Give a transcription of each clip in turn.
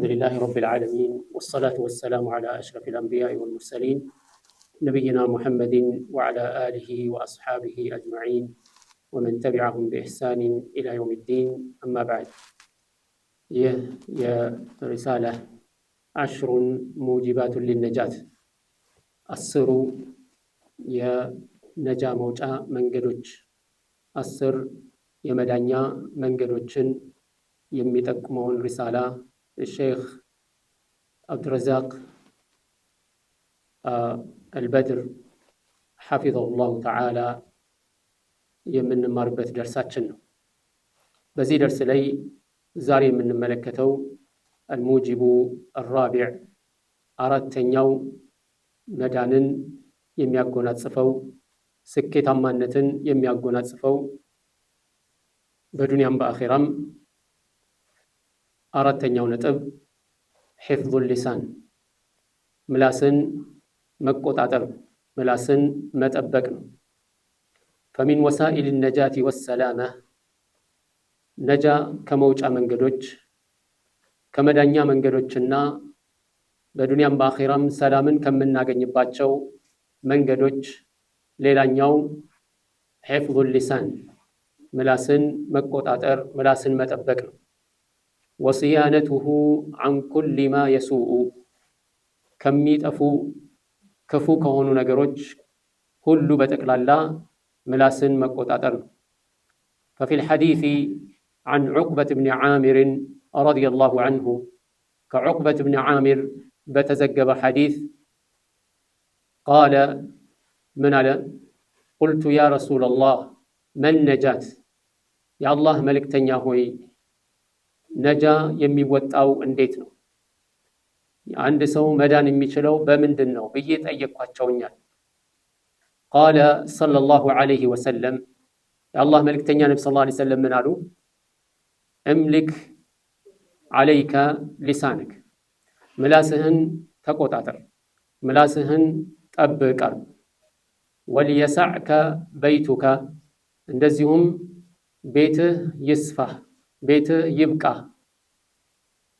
الحمد لله رب العالمين والصلاة والسلام على أشرف الأنبياء والمرسلين نبينا محمد وعلى آله وأصحابه أجمعين ومن تبعهم بإحسان إلى يوم الدين أما بعد يا رسالة 10 موجبات للنجاة السر يا نجا موجة منجدوج السر يا مدانيا منجدوجن يميتقمون رسالة الشيخ عبد الرزاق البدر حفظه الله تعالى የምንማርበት ደርሳችን ነው። በዚህ ደርስ ላይ ዛሬ የምንመለከተው الموجب الرابع አራተኛው መዳንን የሚያጎናጽፈው ስኬታማነትን የሚያጎናጽፈው በዱንያም በአኺራም አራተኛው ነጥብ حفظ اللسان ምላስን መቆጣጠር ምላስን መጠበቅ ነው። فمن وسائل النجاة والسلامة ነጃ ከመውጫ መንገዶች ከመዳኛ መንገዶችና በዱንያም በአኺራም ሰላምን ከምናገኝባቸው መንገዶች ሌላኛው حفظ اللسان ምላስን መቆጣጠር ምላስን መጠበቅ ነው። وصيانته عن كل ما يسوء ከሚጠፉ ክፉ ከሆኑ ነገሮች ሁሉ በጠቅላላ ምላስን መቆጣጠር ነው። ففي الحديث عن عقبة بن عامر رضي الله عنه كعقبة بن عامر بتزجب حديث قال من على قلت يا رسول الله ما النجاة يا الله ملك تنياهوي نجا የሚወጣው እንዴት ነው? አንድ ሰው መዳን የሚችለው በምንድን ነው ብዬ ጠየቅኳቸውኛል። قال صلى الله عليه وسلم يا الله ملكتኛ ነብይ صلى الله عليه وسلم ምን አሉ? املك عليك لسانك ምላስህን ተቆጣጠር ምላስህን ጠብቅ። وليسعك بيتك እንደዚሁም ቤትህ ይስፋ ቤትህ ይብቃ።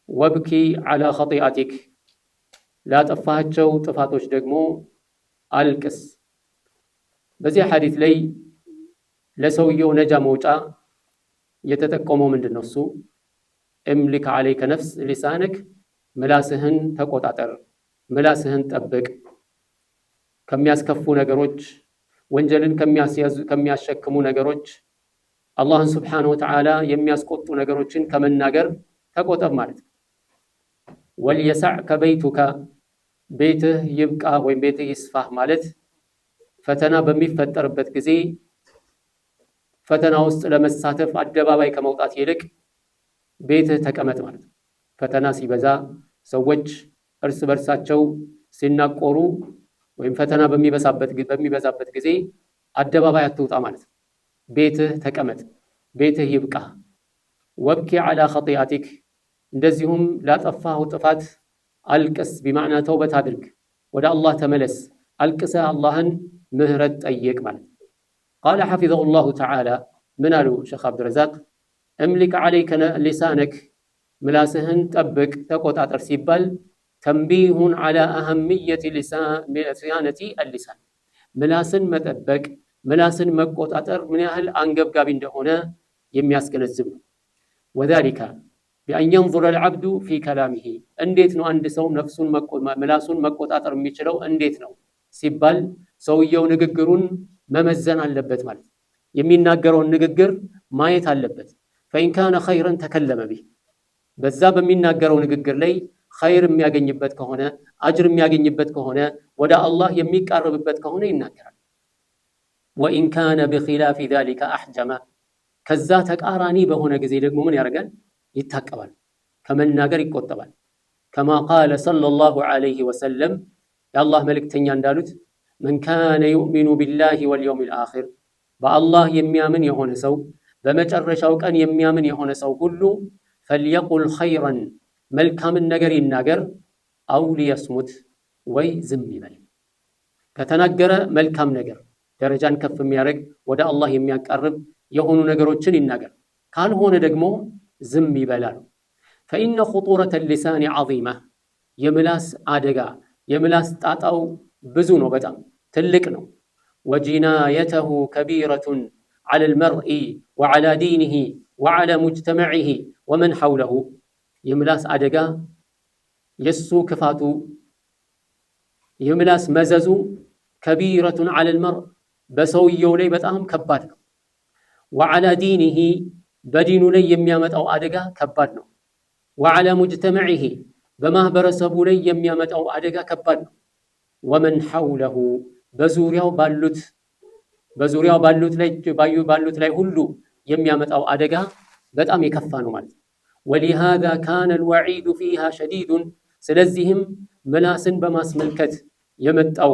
وابكي على خطيئتك ላጠፋቸው ጥፋቶች ደግሞ አልቅስ። በዚህ ሐዲስ ላይ ለሰውየው ነጃ መውጫ የተጠቆመው ምንድነው? እሱ املك عليك نفس لسانك ምላስህን ተቆጣጠር ምላስህን ጠብቅ። ከሚያስከፉ ነገሮች ወንጀልን ከሚያሸክሙ ነገሮች አላህን Subhanahu Wa Ta'ala የሚያስቆጡ ነገሮችን ከመናገር ተቆጠብ ማለት ነው። وليسعك بيتك ቤትህ ይብቃ ወይም ቤትህ ይስፋህ ማለት ፈተና በሚፈጠርበት ጊዜ ፈተና ውስጥ ለመሳተፍ አደባባይ ከመውጣት ይልቅ ቤትህ ተቀመጥ ማለት ነው። ፈተና ሲበዛ ሰዎች እርስ በርሳቸው ሲናቆሩ ወይም ፈተና በሚበዛበት ጊዜ አደባባይ አትውጣ ማለት ነው። ቤትህ ተቀመጥ ቤትህ ይብቃ። وابكي على خطيئتك እንደዚሁም ላጠፋው ጥፋት አልቅስ ቢማዕና ተውበት አድርግ ወደ አላህ ተመለስ አልቅሰ አላህን ምህረት ጠይቅ ማለት። قال حفظه الله تعالى من አሉ ሼኽ አብዱረዛቅ املك عليك لسانك ምላስህን ጠብቅ ተቆጣጠር ሲባል تنبيه على أهمية صيانة اللسان ምላስን መጠበቅ ምላስን መቆጣጠር ምን ያህል አንገብጋቢ እንደሆነ የሚያስገነዝብ ነው። وذلك بأن ينظر العبد في كلامه እንዴት ነው አንድ ሰው ነፍሱን ምላሱን መቆጣጠር የሚችለው እንዴት ነው ሲባል ሰውየው ንግግሩን መመዘን አለበት ማለት የሚናገረውን ንግግር ማየት አለበት። فإن كان خيرا تكلم به በዛ በሚናገረው ንግግር ላይ ኸይር የሚያገኝበት ከሆነ አጅር የሚያገኝበት ከሆነ ወደ አላህ የሚቃረብበት ከሆነ ይናገራል። وإن كان بخلاف ذلك أحجم ከዛ ተቃራኒ በሆነ ጊዜ ደግሞ ምን ያደርጋል? ይታቀባል ከመናገር ይቆጠባል። كما قال صلى الله عليه وسلم يا الله ملكتኛ እንዳሉት من كان يؤمن بالله واليوم الآخر በአላህ የሚያምን የሆነ ሰው በመጨረሻው ቀን የሚያምን የሆነ ሰው ሁሉ فليقل خيرا መልካምን ነገር ይናገር أو ليصمت ወይ ዝም ይበል። ከተናገረ መልካም ነገር ደረጃን ከፍ የሚያደርግ ወደ አላህ የሚያቀርብ የሆኑ ነገሮችን ይናገር ካልሆነ ደግሞ ዝም ይበላል። ፈኢነ ኹጡረተ ሊሳኒ ዐዚማ የምላስ አደጋ የምላስ ጣጣው ብዙ ነው፣ በጣም ትልቅ ነው። ወጂናየተሁ ከቢረቱን ዐለል መርኢ ወዐላ ዲኒሂ ወዐላ ሙጅተመዒሂ ወመን ሐውለሁ የምላስ አደጋ የሱ ክፋቱ የምላስ መዘዙ ከቢረቱን ዐለል መርእ በሰውየው ላይ በጣም ከባድ ነው። ወዐላ ዲኒሂ በዲኑ ላይ የሚያመጣው አደጋ ከባድ ነው። ወዐላ ሙጅተመዒሂ በማህበረሰቡ ላይ የሚያመጣው አደጋ ከባድ ነው። ወመን ሐውለሁ በዙሪያው ባሉት ላይ ሁሉ የሚያመጣው አደጋ በጣም የከፋ ነው ማለት ነው። ወሊሃዛ ካነ አልወዒዱ ፊሃ ሸዲዱን ስለዚህም ምላስን በማስመልከት የመጣው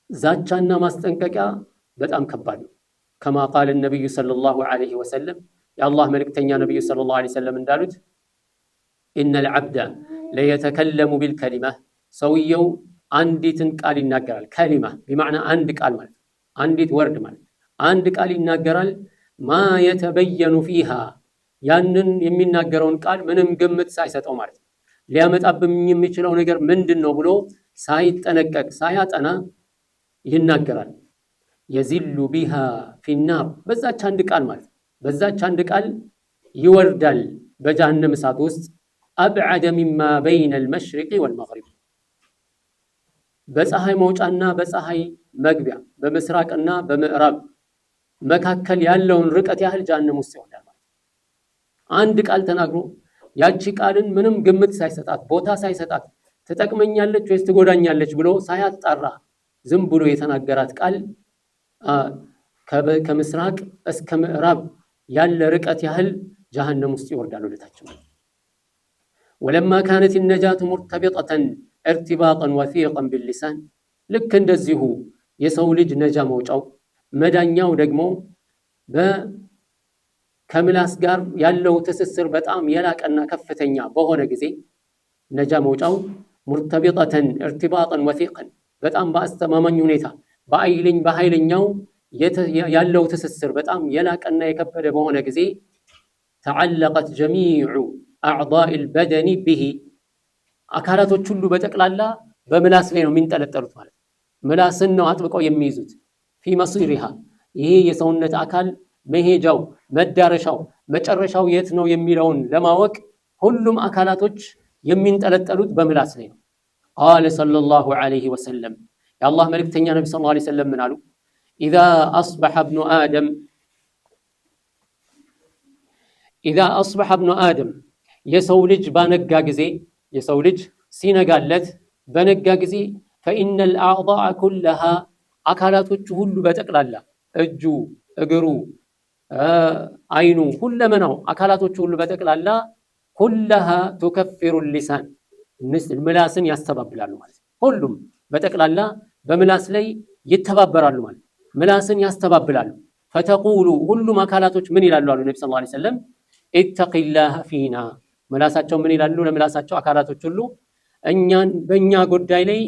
ዛቻና ማስጠንቀቂያ በጣም ከባድ ነው። ከማ ቃለ ነቢዩ ሰለላሁ ዐለይሂ ወሰለም የአላህ መልእክተኛ ነቢዩ ሰለላሁ ዐለይሂ ወሰለም እንዳሉት ኢነል ዐብደ ለየተከለሙ ቢልከሊማ ሰውየው አንዲትን ቃል ይናገራል። ከሊማ ቢማዕና አንድ ቃል ማለት አንዲት ወርድ ማለት አንድ ቃል ይናገራል። ማ የተበየኑ ፊሃ ያንን የሚናገረውን ቃል ምንም ግምት ሳይሰጠው ማለት ነው። ሊያመጣብኝ የሚችለው ነገር ምንድን ነው ብሎ ሳይጠነቀቅ ሳያጠና ይናገራል። የዚሉ ቢሃ ፊናር በዛች አንድ ቃል ማለት በዛች አንድ ቃል ይወርዳል በጀሃነም እሳት ውስጥ አብዐደ ሚማ በይነ አልመሽሪቂ ወልመግሪብ በፀሐይ መውጫና በፀሐይ መግቢያ በምስራቅና በምዕራብ መካከል ያለውን ርቀት ያህል ጀሃነም ውስጥ ይወርዳል ማለት አንድ ቃል ተናግሮ ያቺ ቃልን ምንም ግምት ሳይሰጣት ቦታ ሳይሰጣት ትጠቅመኛለች ወይስ ትጎዳኛለች ብሎ ሳያጣራ ዝም ብሎ የተናገራት ቃል ከምስራቅ እስከ ምዕራብ ያለ ርቀት ያህል ጀሃነም ውስጥ ይወርዳል ወደታች ማለት ወለማ ካነት النجاة مرتبطة ارتباطا وثيقا باللسان ልክ እንደዚሁ የሰው ልጅ ነጃ መውጫው መዳኛው ደግሞ ከምላስ ጋር ያለው ትስስር በጣም የላቀና ከፍተኛ በሆነ ጊዜ ነጃ መውጫው مرتبطة ارتباطا وثيقا በጣም በአስተማማኝ ሁኔታ በኃይለኛው ያለው ትስስር በጣም የላቀና የከበደ በሆነ ጊዜ تعلقت جميع أعضاء البدن به አካላቶች ሁሉ በጠቅላላ በምላስ ላይ ነው የሚንጠለጠሉት ማለት ምላስን ነው አጥብቀው የሚይዙት في مصيرها ይሄ የሰውነት አካል መሄጃው መዳረሻው መጨረሻው የት ነው የሚለውን ለማወቅ ሁሉም አካላቶች የሚንጠለጠሉት በምላስ ላይ ነው። قال صلى الله عليه وسلم يا الله መልእክተኛ ነብዩ ሰለላሁ ዐለይሂ ወሰለም ምን አሉ? إذا أصبح ابن آدم የሰው ልጅ ባነጋ ጊዜ የሰው ልጅ ሲነጋለት በነጋ ጊዜ فإن الأعضاء كلها አካላቶቹ ሁሉ በጠቅላላ እጁ እግሩ አይኑ ሁለመናው አካላቶቹ ሁሉ በጠቅላላ كلها تكفر اللسان ምላስን ያስተባብላሉ ማለት ሁሉም በጠቅላላ በምላስ ላይ ይተባበራሉ ማለት ምላስን ያስተባብላሉ። فتقول ሁሉም አካላቶች ምን ይላሉ አሉ ነብዩ ሰለላሁ ዐለይሂ ወሰለም اتق الله فينا ምላሳቸው ምን ይላሉ ለምላሳቸው አካላቶች ሁሉ እኛን በእኛ ጉዳይ ላይ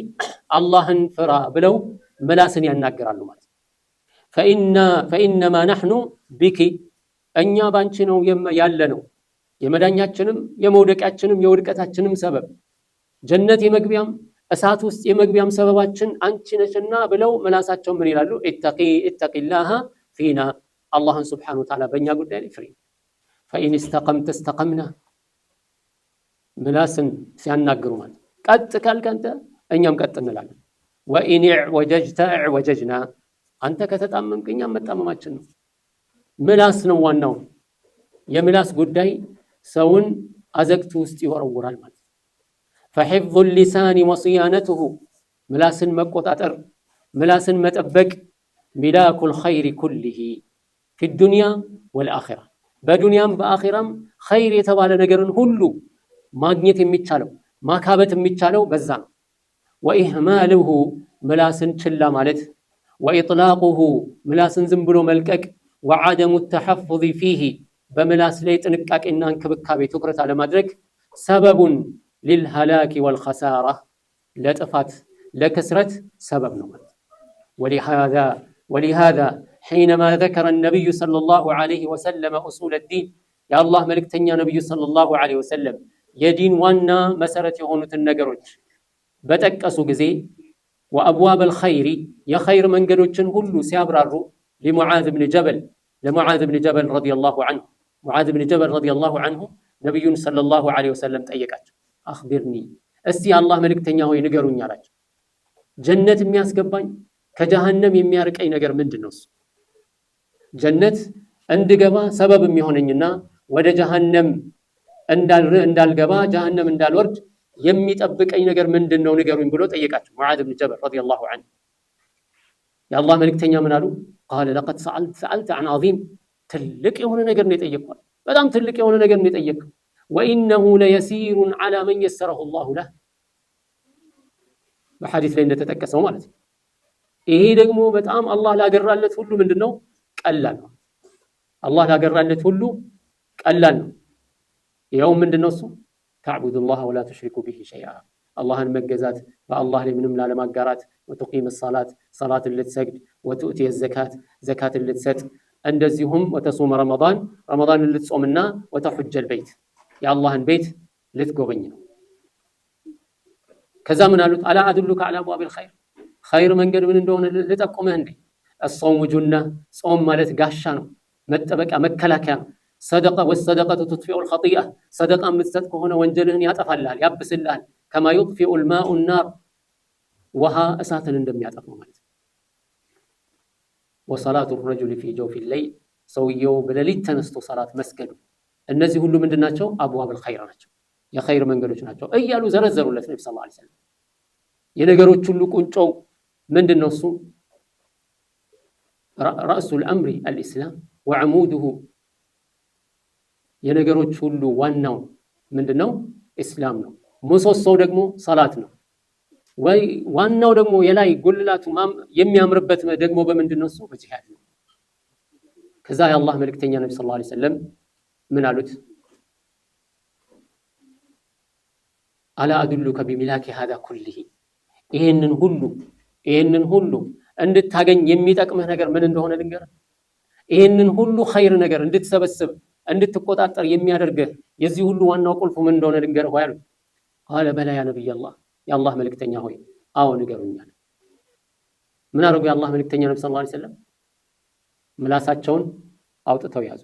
አላህን ፍራ ብለው ምላስን ያናገራሉ ማለት فإنما نحن بك እኛ ባንቺ ነው ያለነው የመዳኛችንም የመውደቂያችንም የውድቀታችንም ሰበብ ጀነት የመግቢያም እሳት ውስጥ የመግቢያም ሰበባችን አንቺ ነሽና ብለው ምላሳቸው ምን ይላሉ? ኢተቂላህ ፊና አላህን ሱብሓነሁ ወተዓላ በእኛ ጉዳይ ላይ ፍሪ። ፈኢን እስተቀምተ እስተቀምና ምላስን ሲያናግሩ ማለት ቀጥ ካልክ አንተ እኛም ቀጥ እንላለን። ወኢን ወጀጅተ ወጀጅና አንተ ከተጣመምክ እኛም መጣመማችን ነው። ምላስ ነው ዋናው። የምላስ ጉዳይ ሰውን አዘቅት ውስጥ ይወረውራል ማለት فحفظ اللسان وصيانته ምላስን መቆጣጠር ምላስን መጠበቅ ملاك الخير كله في الدنيا والآخرة በዱንያም በአኺራም ኸይር የተባለ ነገርን ሁሉ ማግኘት የሚቻለው ማካበት የሚቻለው በዛ ነው። وإهماله ምላስን ችላ ማለት وإطلاقه ምላስን ዝም ብሎ መልቀቅ وعدم التحفظ فيه በምላስ ላይ ጥንቃቄና እንክብካቤ ትኩረት አለማድረግ ሰበቡን للهلاك والخسارة لطفات لكسرة سبب نمط. ولهذا حينما ذكر النبي صلى الله عليه وسلم أصول الدين የአላህ መልእክተኛ ነብዩ ሰለላሁ ዐለይሂ ወሰለም የዲን ዋና መሰረት የሆኑትን ነገሮች በጠቀሱ ጊዜ ወአብዋብ አልኸይሪ የኸይር መንገዶችን ሁሉ ሲያብራሩ ለሙዓዝ ብን ጀበል ረዲየላሁ ዐንሁ ሙዓዝ ብን ጀበል ረዲየላሁ ዐንሁ ነብዩን ሰለላሁ ዐለይሂ ወሰለም ጠየቃቸው። አኽቢርኒ እስቲ የአላህ መልእክተኛ ሆይ ንገሩኝ አላቸው። ጀነት የሚያስገባኝ ከጀሃነም የሚያርቀኝ ነገር ምንድነው? እሱ ጀነት እንድገባ ሰበብ የሚሆነኝና ወደ ጀሃነም እንዳልገባ ጀሃነም እንዳልወርድ የሚጠብቀኝ ነገር ምንድነው ንገሩኝ ብሎ ጠየቃቸው ሙዓዝ ብን ጀበል ረዲየላሁ ዐንሁ። የአላህ መልእክተኛ ምን አሉ? ቃለ ለቀድ ሰአልተ ዐን ዐዚም ትልቅ የሆነ ነገር ነው የጠየቅከው፣ በጣም ትልቅ የሆነ ነገር ነው የጠየቅከው። ወኢነሁ ለየሲሩን ዐላ መን የሰረሁ ላሁ ለህ በሐዲስ ላይ እንደተጠቀሰው ማለት ነው። ይሄ ደግሞ በጣም አላህ ላገራለት ሁሉ ምንድነው ቀላል ነው። አላህ ላገራለት ሁሉ ቀላል ነው። ይኸው ምንድነው እሱ ተዕቡዱላህ ወላ ቱሽሪኩ ቢሂ ሸይአ አላህን መገዛት በአላህ ላይ ምንም ላለማጋራት፣ ወቱቂም ሰላት ሰላትን ልትሰግድ፣ ወቱእቲ ዘካት ዘካትን ልትሰጥ፣ እንደዚሁም ወተሱመ ረመዳንን ልትጾምና ወተሑጀል በይት የአላህን ቤት ልትጎበኝ ነው። ከዛ ምን አሉት? አላ አድሉከ ዐላ አብዋቢል ኸይር ኸይር መንገድ ምን እንደሆነ ልጠቁምህ እንዴ? አስሶሙ ጁና ጾም ማለት ጋሻ ነው፣ መጠበቂያ መከላከያ ነው። ሰደቃ ወሰደቀቱ ትጥፊኡል ኸጢአ ሰደቃ የምትሰጥ ከሆነ ወንጀልህን ያጠፋልሃል፣ ያብስልሃል። ከማ ዩጥፊኡል ማኡ ናር ውሃ እሳትን እንደሚያጠፋው ማለት ነው። ወሰላቱ ረጁሊ ፊ ጀውፊል ለይል ሰውየው በሌሊት ተነስቶ ሰላት መስገዱ፣ እነዚህ ሁሉ ምንድናቸው? አብዋብል ኸይር ናቸው፣ የኸይር መንገዶች ናቸው እያሉ ዘረዘሩለት ነብዩ ሰለላሁ ዐለይሂ ወሰለም። የነገሮች ሁሉ ቁንጮው ምንድነው? እሱ ረእሱል አምሪ አልኢስላም ወዐሙዱሁ የነገሮች ሁሉ ዋናው ምንድነው? ኢስላም ነው። ምሰሶው ደግሞ ሰላት ነው። ወይ ዋናው ደግሞ የላይ ጉልላቱ የሚያምርበት ደግሞ በምንድነው? እሱ በጂሃድ ነው። ከዛ የአላህ መልእክተኛ ነብዩ ሰለላሁ ዐለይሂ ወሰለም ምን አሉት? አላ አድሉከ ቢሚላኪ ሃዛ ኩሊሂ ይሄንን ሁሉ እንድታገኝ የሚጠቅምህ ነገር ምን እንደሆነ ልንገርህ። ይሄንን ሁሉ ኸይር ነገር እንድትሰበስብ እንድትቆጣጠር የሚያደርግህ የዚህ ሁሉ ዋናው ቁልፉ ምን እንደሆነ ልንገርህ ወይ አሉት። ቃለ በላ ያ ነብየላህ የአላህ መልእክተኛ ሆይ አዎ ንገሩኛል። ምን አደረጉ የአላህ መልእክተኛ ነብዩ ሰለላሁ ዐለይሂ ወሰለም? ምላሳቸውን አውጥተው ያዙ።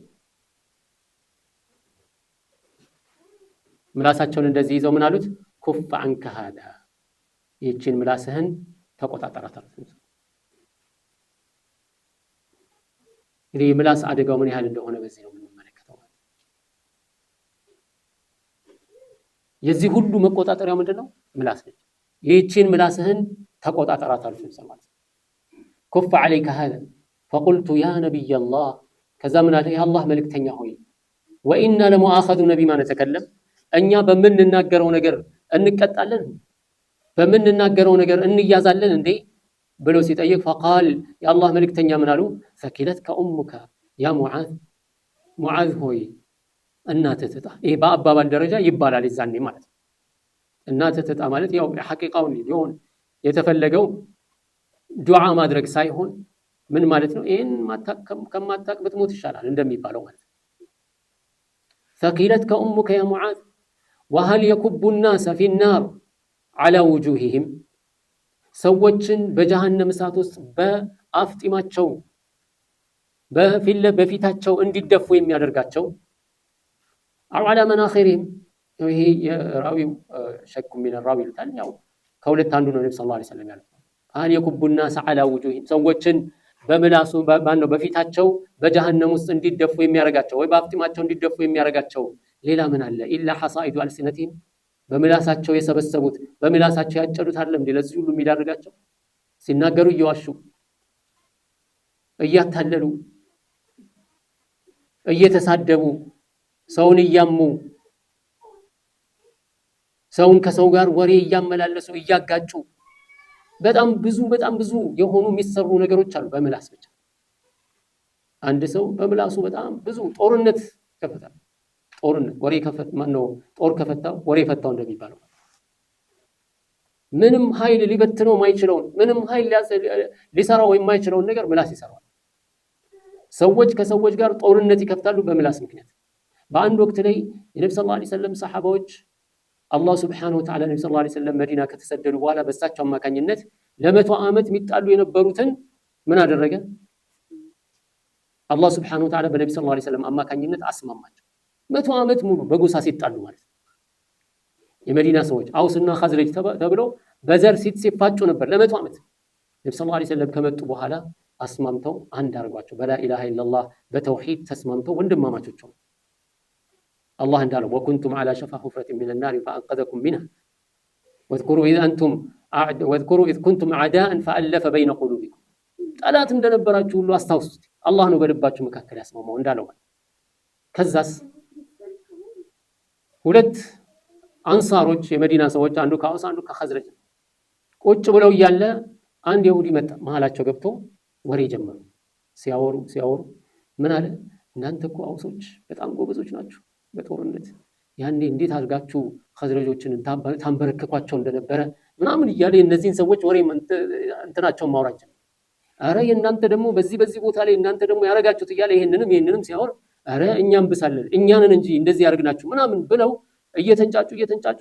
ምላሳቸውን እንደዚህ ይዘው ምን አሉት? ኩፍ ዐንከ ሃዛ ይህችን ምላስህን ተቆጣጠራት አሉት። እንግዲህ ምላስ አደጋው ምን ያህል እንደሆነ በዚህ ነው የምንመለከተው። የዚህ ሁሉ መቆጣጠሪያው ምንድነው? ምላስ ነች። ይህችን ምላስህን ተቆጣጠራት አሉት ሰለላሁ ዐለይሂ ወሰለም። ኩፍ ዐለይከ ሃዛ ፈቁልቱ ያ ነቢየላህ ከዛ ምን አለ? የአላህ መልእክተኛ ሆይ ወኢና ለሙአኸዙነ ቢማ ነተከለም እኛ በምንናገረው ነገር እንቀጣለን፣ በምንናገረው ነገር እንያዛለን እንዴ ብሎ ሲጠይቅ ፈቃል የአላህ መልእክተኛ ምን አሉ? ሰኪለትከ ኡሙከ ያ ሙዓዝ ሆይ እናትህ ትጣ። ይሄ በአባባል ደረጃ ይባላል ይዛኔ ማለት ነው። እናትህ ትጣ ማለት ያው ሐቂቃውን ሊሆን የተፈለገው ዱዓ ማድረግ ሳይሆን ምን ማለት ነው? ይሄን ከማታቅ ብትሞት ይሻላል እንደሚባለው ማለት ነው። ሰኪለትከ ኡሙከ ያ ሙዓዝ ወሀል የኩቡ ናሰ ፊ ናር ዐላ ውጁሂሂም ሰዎችን በጀሃነም እሳት ውስጥ በአፍጢማቸው በፊታቸው እንዲደፉ የሚያደርጋቸው አው ዐላ መናኺሪሂም ይሄ የራዊው ሸኩ ሚን ራዊ ይሉታል። ያው ከሁለት አንዱ ነው ነብዩ ሰለላሁ ዐለይሂ ወሰለም ያሉት። ሀል የኩቡ ናሰ ዐላ ውጁሂሂም ሰዎችን በምላሱ ማነው በፊታቸው በጀሃነም ውስጥ እንዲደፉ የሚያደርጋቸው ወይ በአፍጢማቸው እንዲደፉ የሚያደርጋቸው ሌላ ምን አለ? ኢላ ሐሳኢዱ አልሲነቲሂም በምላሳቸው የሰበሰቡት በምላሳቸው ያጨዱት አይደለም እንዴ ለዚህ ሁሉ የሚዳርጋቸው? ሲናገሩ እየዋሹ እያታለሉ እየተሳደቡ ሰውን እያሙ ሰውን ከሰው ጋር ወሬ እያመላለሱ እያጋጩ በጣም ብዙ የሆኑ የሚሰሩ ነገሮች አሉ በምላስ ብቻ። አንድ ሰው በምላሱ በጣም ብዙ ጦርነት ከፈታል። ጦርነት ወሬ ከፈት ማነው ጦር ከፈታው ወሬ ፈታው እንደሚባለው ምንም ኃይል ሊበትነው የማይችለውን ምንም ኃይል ሊሰራው የማይችለውን ነገር ምላስ ይሰራል። ሰዎች ከሰዎች ጋር ጦርነት ይከፍታሉ በምላስ ምክንያት። በአንድ ወቅት ላይ የነብዩ ሰለላሁ ዐለይሂ ወሰለም ሰሐባዎች አላህ ሱብሓነሁ ወተዓላ ነብዩ ሰለላሁ ዐለይሂ ወሰለም መዲና ከተሰደዱ በኋላ በሳቸው አማካኝነት ለ100 ዓመት የሚጣሉ የነበሩትን ምን አደረገ? አላህ ሱብሓነሁ ወተዓላ በነብዩ ሰለላሁ ዐለይሂ ወሰለም አማካኝነት አስማማቸው። 100 ዓመት ሙሉ በጎሳ ሲጣሉ ማለት ነው። የመዲና ሰዎች አውስና ኸዝረጅ ተብለው በዘር ሲፋጩ ነበር ለ100 ዓመት። ነብዩ ሰለላሁ ዐለይሂ ወሰለም ከመጡ በኋላ አስማምተው አንድ አድርጓቸው በላ ኢላሃ ኢለላህ በተውሂድ ተስማምተው ወንድማማቾች ሆኑ። አላህ እንዳለው ወኩንቱም ዐላ ሸፋ ሁፍረቲን ሚነ ናሪ ፈአንቀዘኩም ሚንሃ ወዝኩሩ ኢዝ ኩንቱም አዕዳአን ፈአለፈ በይነ ቁሉቢኩም። ጠላት እንደነበራችሁ ሁሉ አስታውሱት፣ አላህ ነው በልባችሁ መካከል ያስማማው እንዳለው ማለት። ከዛስ ሁለት አንሳሮች የመዲና ሰዎች አንዱ ከአውስ አንዱ ከኸዝረጅ ቁጭ ብለው እያለ አንድ ይሁዲ መጣ መሀላቸው ገብቶ ወሬ ጀመሩ። ሲያወሩ ምን አለ? እናንተ እኮ አውሶች በጣም ጎበዞች ናችሁ በጦርነት ያኔ እንዴት አድርጋችሁ ኸዝረጆችን ታንበረከኳቸው እንደነበረ ምናምን እያለ እነዚህን ሰዎች ወሬ እንትናቸውን ማውራት ጀመረ። አረ የእናንተ ደግሞ በዚህ ቦታ ላይ እናንተ ደግሞ ያረጋችሁት እያለ ይሄንንም ሲያወር አረ እኛም ብሳለን እኛንን እንጂ እንደዚህ ያርግናችሁ ምናምን ብለው እየተንጫጩ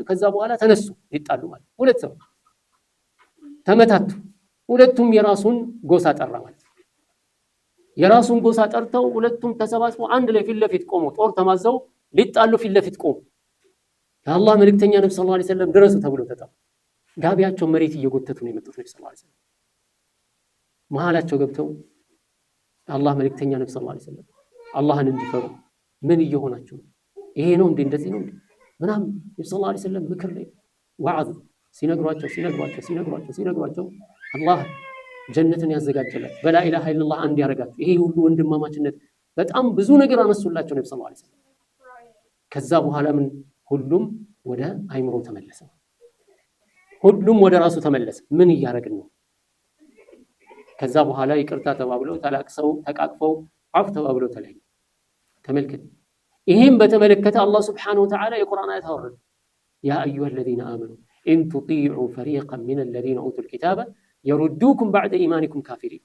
ከዛ በኋላ ተነሱ ይጣሉ ማለት። ሁለት ሰው ተመታቱ። ሁለቱም የራሱን ጎሳ ጠራ ማለት። የራሱን ጎሳ ጠርተው ሁለቱም ተሰባስበው አንድ ላይ ፊት ለፊት ቆመው ጦር ተማዘው ሊጣሉ ፊት ለፊት ቆሙ። የአላህ መልእክተኛ ነብዩ ሰለላሁ ዐለይሂ ወሰለም ድረሱ ተብሎ ተጠሩ። ጋቢያቸው መሬት እየጎተቱ ነው የመጡት ነብዩ ሰለላሁ ዐለይሂ ወሰለም መሀላቸው ገብተው የአላህ መልእክተኛ ነብዩ ሰለላሁ ዐለይሂ ወሰለም አላህን እንዲፈሩ ምን እየሆናችሁ ነው? ይሄ ነው እንዴ እንደዚህ ነው እንዴ ምናምን ነብዩ ሰለላሁ ዐለይሂ ወሰለም ምክር ላይ ወዐዝ ሲነግሯቸው አላህ ጀነትን ያዘጋጀላት በላ ኢላሃ ኢለላህ አንድ ያረጋችሁ ይሄ ሁሉ ወንድማማችነት በጣም ብዙ ነገር አነሱላቸው ነብዩ ሰለላሁ ዐለይሂ ወሰለም። ከዛ በኋላ ምን ሁሉም ወደ አይምሮ ተመለሰ። ሁሉም ወደ ራሱ ተመለሰ። ምን እያረግን ነው? ከዛ በኋላ ይቅርታ ተባብለው ተላቅሰው ተቃቅፈው አፍ ተባብለው ተለያዩ። ተመልከት። ይሄን በተመለከተ አላህ ሱብሓነሁ ወተዓላ የቁርአን አያት አወረደ። ያ አዩሀ الذين آمنوا إن تطيعوا فريقا من الذين أوتوا الكتاب يردوكم بعد إيمانكم كافرين።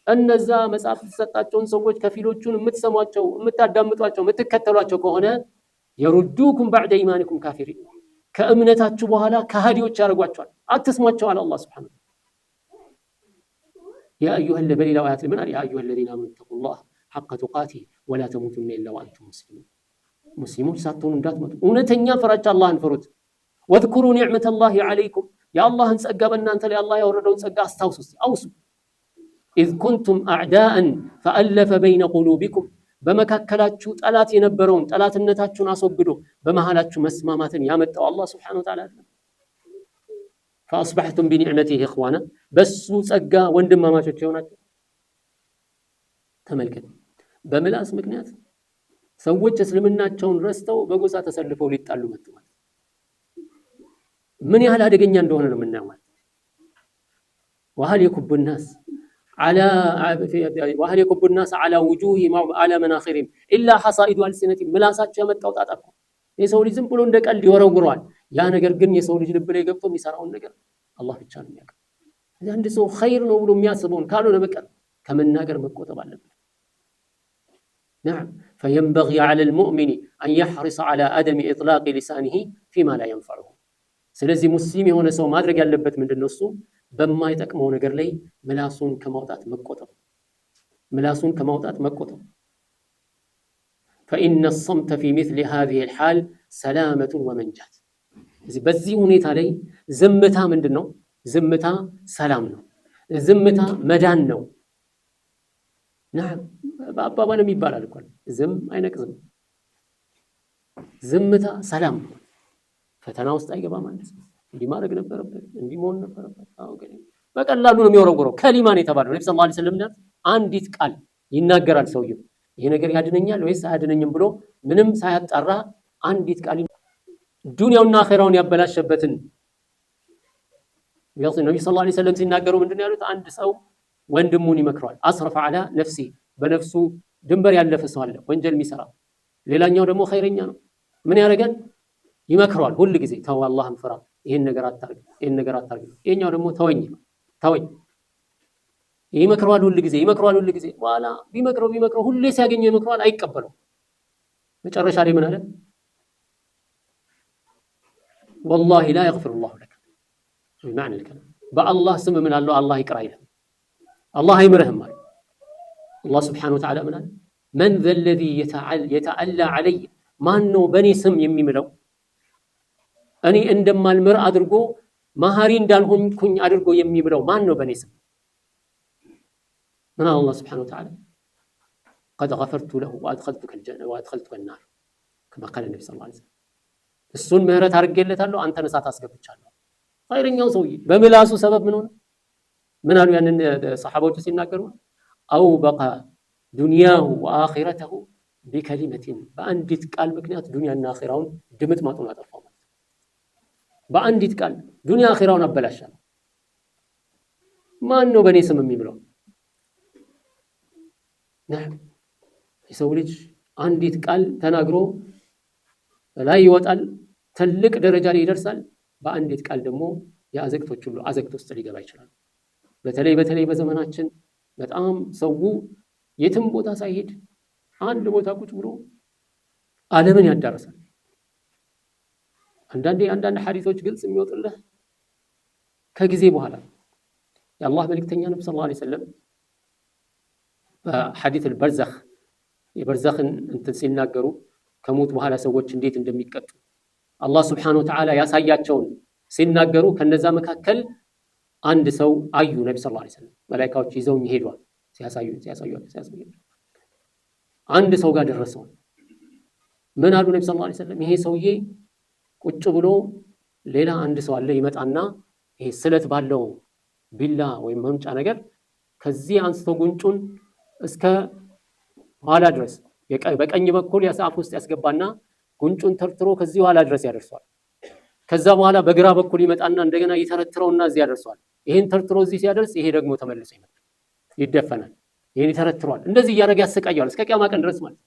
እነዛ መጽሐፍ የተሰጣቸውን ሰዎች ከፊሎቹን የምትሰሟቸው የምታዳምጧቸው የምትከተሏቸው ከሆነ يردوكم بعد إيمانكم كافرين ከእምነታችሁ በኋላ ከሃዲዎች ያደርጓቸዋል። አትስሟቸው አለ አላህ ሱብሓነሁ ወተዓላ። ያ አዩሀ الذين آمنوا يا أيها الذين آمنوا اتقوا الله حق تقاته ولا تموتن إلا وأنتم مسلمون። ሙስሊሞች ሳትሆኑ እንዳትሞቱ እውነተኛ ፍራቻ አላህን ፍሩት። ወዝኩሩ ኒዕመተ አላሂ ዐለይኩም የአላህን ጸጋ በእናንተ ላይ አላህ ያወረደውን ጸጋ አስታውሱ። አውሱ ኢዝ ኩንቱም አዕዳአን ፈአለፈ በይነ ቁሉቢኩም በመካከላችሁ ጠላት የነበረውን ጠላትነታችሁን አስወግዶ በመሃላችሁ መስማማትን ያመጣው አላህ ሱብሓነሁ ወተዓላ አይደለም። ፈአስበሕቱም ቢኒዕመቲሂ ኢኽዋና በሱ ጸጋ ወንድማማቾች የሆናችሁ። ተመልከት። በምላስ ምክንያት ሰዎች እስልምናቸውን ረስተው በጎሳ ተሰልፈው ሊጣሉ መጡ ማለት ምን ያህል አደገኛ እንደሆነ ነው የምናየው ማለት። وهل يكب الناس على وجوههم على مناخرهم إلا حصائد ألسنتهم ምላሳቸው ያመጣው ጣጣ እኮ የሰው ልጅ ዝም ብሎ እንደ ቀልድ ይወረውረዋል። ያ ነገር ግን የሰው ልጅ ልብ ላይ ገብቶ የሚሰራውን ነገር አላህ ብቻ ነው የሚያውቀው። አንድ ሰው ኸይር ነው ብሎ የሚያስበውን ካልሆነ በቀር ከመናገር መቆጠብ አለበት። نعم فينبغي على المؤمن أن يحرص على عدم إطلاق لسانه فيما لا ينفعه። ስለዚህ ሙስሊም የሆነ ሰው ማድረግ ያለበት ምንድነው? እሱ በማይጠቅመው ነገር ላይ ምላሱን ከማውጣት መቆጠብ። فإن الصمت في مثل هذه الحال سلامة ومنجاة። በዚህ ሁኔታ ላይ ዝምታ ምንድነው? ዝምታ ሰላም ነው። ዝምታ መዳን ነው። نعم በአባባልም ይባላል እኮ ዝም አይነቅዝም። ዝምታ ሰላም ነው። ፈተና ውስጥ አይገባም ማለት ነው። እንዲህ ማድረግ ነበረበት፣ እንዲህ መሆን ነበረበት። በቀላሉ ነው የሚወረወረው። ከሊማን የተባለው ነብዩ ሰለላሁ ዐለይሂ ወሰለም አንዲት ቃል ይናገራል ሰውየው። ይሄ ነገር ያድነኛል ወይስ አያድነኝም ብሎ ምንም ሳያጣራ አንዲት ቃል ዱንያውና አኺራውን ያበላሸበትን ነብዩ ሰለላሁ ዐለይሂ ወሰለም ሲናገሩ ምንድነው ያሉት? አንድ ሰው ወንድሙን ይመክረዋል። አስረፈ ዐላ ነፍሲ በነፍሱ ድንበር ያለፈ ሰው አለ ወንጀል የሚሰራ። ሌላኛው ደግሞ ኸይረኛ ነው። ምን ያደርጋል? ይመክረዋል ሁሉ ጊዜ። ተው አላህን ፍራ፣ ይሄን ነገር አታርግ። ይሄኛው ደግሞ ተወኝ። ይመክረዋል ሁሉ ጊዜ። በኋላ ቢመክረው ሁሌ ሲያገኘው ይመክረዋል፣ አይቀበለው። መጨረሻ ላይ ምን አለ? ወላሂ ላ የግፊሩ ላሁ ለከ ቢመዕና ልከላም በአላህ ስም ምን አለው አላህ ይቅር አይልህም፣ አላህ አይምርህም አለ። አላህ ስብሓነሁ ወተዓላ ምን አለ? መን ዘ ለዚ የተአላ ዐለይ ማን ነው በእኔ ስም የሚምለው እኔ እንደማልምር አድርጎ መሐሪ እንዳልሆንኩኝ አድርጎ የሚምለው ማን ነው በእኔ ስም? ምን አለ አላህ ስብሓነሁ ወተዓላ? ቀድ ገፈርቱ ለሁ ወአድኸልቱከ ናር ከማ ቃለ ነቢ ሰለላሁ ዐለይሂ ወሰለም እሱን ምህረት አድርጌለታለሁ አንተን እሳት አስገብቻለሁ። ኸይረኛው ሰውዬ በምላሱ ሰበብ ምን ሆነ? ምን አሉ ያንን ሰሓቦቹ ሲናገሩ? አውበቀ ዱንያሁ ወአኺረተሁ ቢከሊመቲን በአንዲት ቃል ምክንያት ዱንያና አኺራውን ድምጥ ማጡን አጠፋው ማለት ነው። በአንዲት ቃል ዱንያ አኺራውን አበላሻለሁ። ማን ነው በእኔ ስም የሚምለው? የሰው ልጅ አንዲት ቃል ተናግሮ ላይ ይወጣል፣ ትልቅ ደረጃ ላይ ይደርሳል። በአንዲት ቃል ደግሞ የአዘቅቶች ሁሉ አዘቅት ውስጥ ሊገባ ይችላል። በተለይ በዘመናችን በጣም ሰው የትም ቦታ ሳይሄድ አንድ ቦታ ቁጭ ብሎ ዓለምን ያዳርሳል። አንዳንድ ሐዲሶች ግልጽ የሚወጡልህ ከጊዜ በኋላ የአላህ መልእክተኛ ነብዩ ሰለላሁ ዐለይሂ ወሰለም በሐዲስ አልበርዘኽ የበርዘኽን እንትን ሲናገሩ ከሞት በኋላ ሰዎች እንዴት እንደሚቀጡ አላህ ስብሓነሁ ወተዓላ ያሳያቸውን ሲናገሩ ከነዛ መካከል አንድ ሰው አዩ። ነብዩ ሰለላሁ ዐለይሂ ወሰለም መላእክቶች ይዘውኝ ሄዷል። ሲያሳዩ አንድ ሰው ጋር ደረሰው። ምን አሉ ነብዩ ሰለላሁ ዐለይሂ ወሰለም? ይሄ ሰውዬ ቁጭ ብሎ ሌላ አንድ ሰው አለ ይመጣና ይሄ ስለት ባለው ቢላ ወይም መምጫ ነገር ከዚህ አንስቶ ጉንጩን እስከ ኋላ ድረስ በቀኝ በኩል የአፍ ውስጥ ያስገባና ጉንጩን ተርትሮ ከዚህ ኋላ ድረስ ያደርሷል። ከዛ በኋላ በግራ በኩል ይመጣና እንደገና ይተረትረውና እዚህ ያደርሷል። ይሄን ተርትሮ እዚህ ሲያደርስ ይሄ ደግሞ ተመልሶ ይመጣል፣ ይደፈናል። ይሄን ይተረትረዋል። እንደዚህ እያደረገ ያሰቃየዋል እስከ ቂያማ ቀን ድረስ ማለት ነው።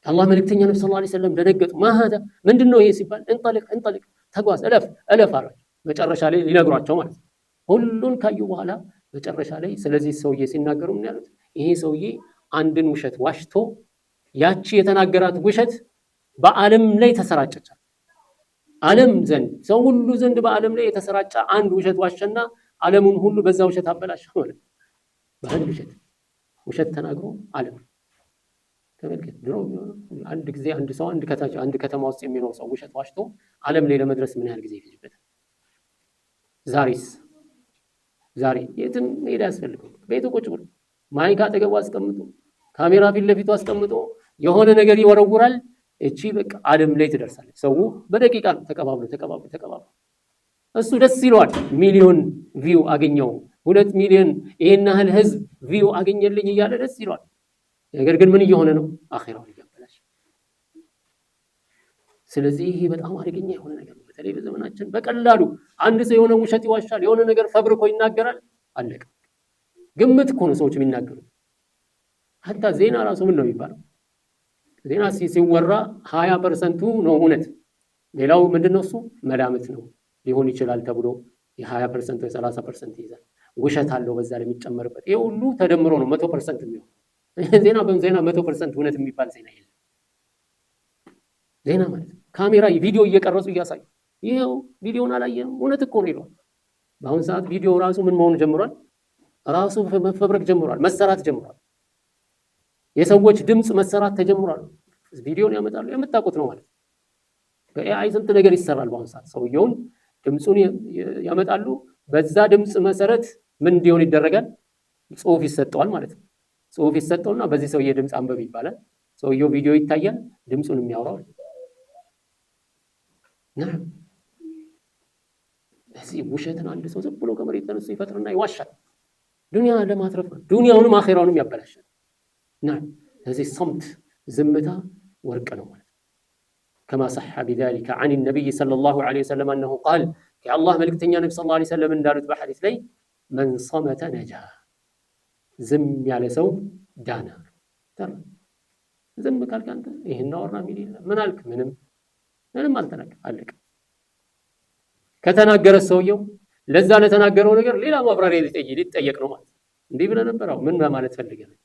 አላህ መልእክተኛ ነብዩ ሰለላሁ ዐለይሂ ወሰለም ደነገጡ። ማሃዳ ምንድነው ይሄ ሲባል እንጠልቅ ተጓዝ እለፍ አሏቸው። መጨረሻ ላይ ሊነግሯቸው ማለት ነው። ሁሉን ካዩ በኋላ መጨረሻ ላይ ስለዚህ ሰውዬ ሲናገሩ ምን ያሉት? ይሄ ሰውዬ አንድን ውሸት ዋሽቶ ያቺ የተናገራት ውሸት በዓለም ላይ ተሰራጨች። ዓለም ዘንድ ሰው ሁሉ ዘንድ በዓለም ላይ የተሰራጨ አንድ ውሸት ዋሸና ዓለሙን ሁሉ በዛ ውሸት አበላሸ ማለት ነው። በአንድ ውሸት ተናግሮ ዓለም ተመልከት። ድሮ አንድ ጊዜ አንድ ከተማ ውስጥ የሚኖር ሰው ውሸት ዋሽቶ ዓለም ላይ ለመድረስ ምን ያህል ጊዜ ይፈጅበታል? ዛሬ የትም መሄድ አያስፈልግም። ቤቱ ቁጭ ብሎ ማይክ አጠገቡ አስቀምጦ ካሜራ ፊት ለፊቱ አስቀምጦ የሆነ ነገር ይወረውራል። እቺ በቃ ዓለም ላይ ትደርሳለች። ሰው በደቂቃ ተቀባብሎ እሱ ደስ ይለዋል። ሚሊዮን ቪው አገኘው፣ 2 ሚሊዮን ይሄን ያህል ህዝብ ቪው አገኘልኝ እያለ ደስ ይለዋል። ነገር ግን ምን እየሆነ ነው? አኺራውን እያበላሽ። ስለዚህ ይሄ በጣም አደገኛ የሆነ ነገር ነው። በተለይ በዘመናችን በቀላሉ አንድ ሰው የሆነ ውሸት ይዋሻል፣ የሆነ ነገር ፈብርኮ ይናገራል፣ አለቀ። ግምት እኮ ነው ሰዎች የሚናገሩት። ሀታ ዜና ራሱ ምን ነው የሚባለው? ዜና ሲወራ 20% ነው እውነት፣ ሌላው ምንድነው? እሱ መላምት ነው ሊሆን ይችላል ተብሎ የ20% ወይ 30% ይይዛል። ውሸት አለው በዛ ላይ የሚጨመርበት። ይሄ ሁሉ ተደምሮ ነው 100% የሚሆነው። ዜና 100% እውነት የሚባል ዜና የለም። ዜና ማለት ካሜራ ቪዲዮ እየቀረጹ እያሳዩ ይሄው ቪዲዮን አላየም እውነት እኮ ነው ይሏል። በአሁን ሰዓት ቪዲዮ ራሱ ምን መሆን ጀምሯል? ራሱ መፈብረክ ጀምሯል፣ መሰራት ጀምሯል። የሰዎች ድምጽ መሰራት ተጀምሯል። ቪዲዮን ያመጣሉ፣ የምታውቁት ነው ማለት። በኤአይ ስንት ነገር ይሰራል በአሁን ሰዓት። ሰውየውን ድምጹን ያመጣሉ፣ በዛ ድምጽ መሰረት ምን እንዲሆን ይደረጋል? ጽሁፍ ይሰጠዋል ማለት ነው። ጽሁፍ ይሰጠውና በዚህ ሰውዬ ድምጽ አንበብ ይባላል። ሰውየው ቪዲዮ ይታያል፣ ድምጹን የሚያወራው እዚህ ውሸትን አንድ ሰው ዝም ብሎ ከመሬት ተነስቶ ይፈጥርና ይዋሻል። ዱንያ ለማትረፍ ነው። ዱንያውንም አኺራውንም ያበላሻል። ስለዚህ ሰምት ዝምታ ወርቅ ነው ማለት ነው። كما صح بذلك عن النبي صلى الله عليه وسلم أنه قال يا الله ملكتني النبي صلى الله عليه وسلم እንዳሉት በሐዲስ ላይ من صمت نجا ዝም ያለ ሰው ዳና። ዝም ካልክ አንተ ይሄን አወራ ሚል የለም። ምን አልክ? ምንም አልተናገር አለቀ። ከተናገረ ሰውየው ለዛ ለተናገረው ነገር ሌላ ማብራሪያ ሊጠየቅ ነው ማለት። እንዲህ ብለህ ነበር ምን ማለት ፈልገህ ነው?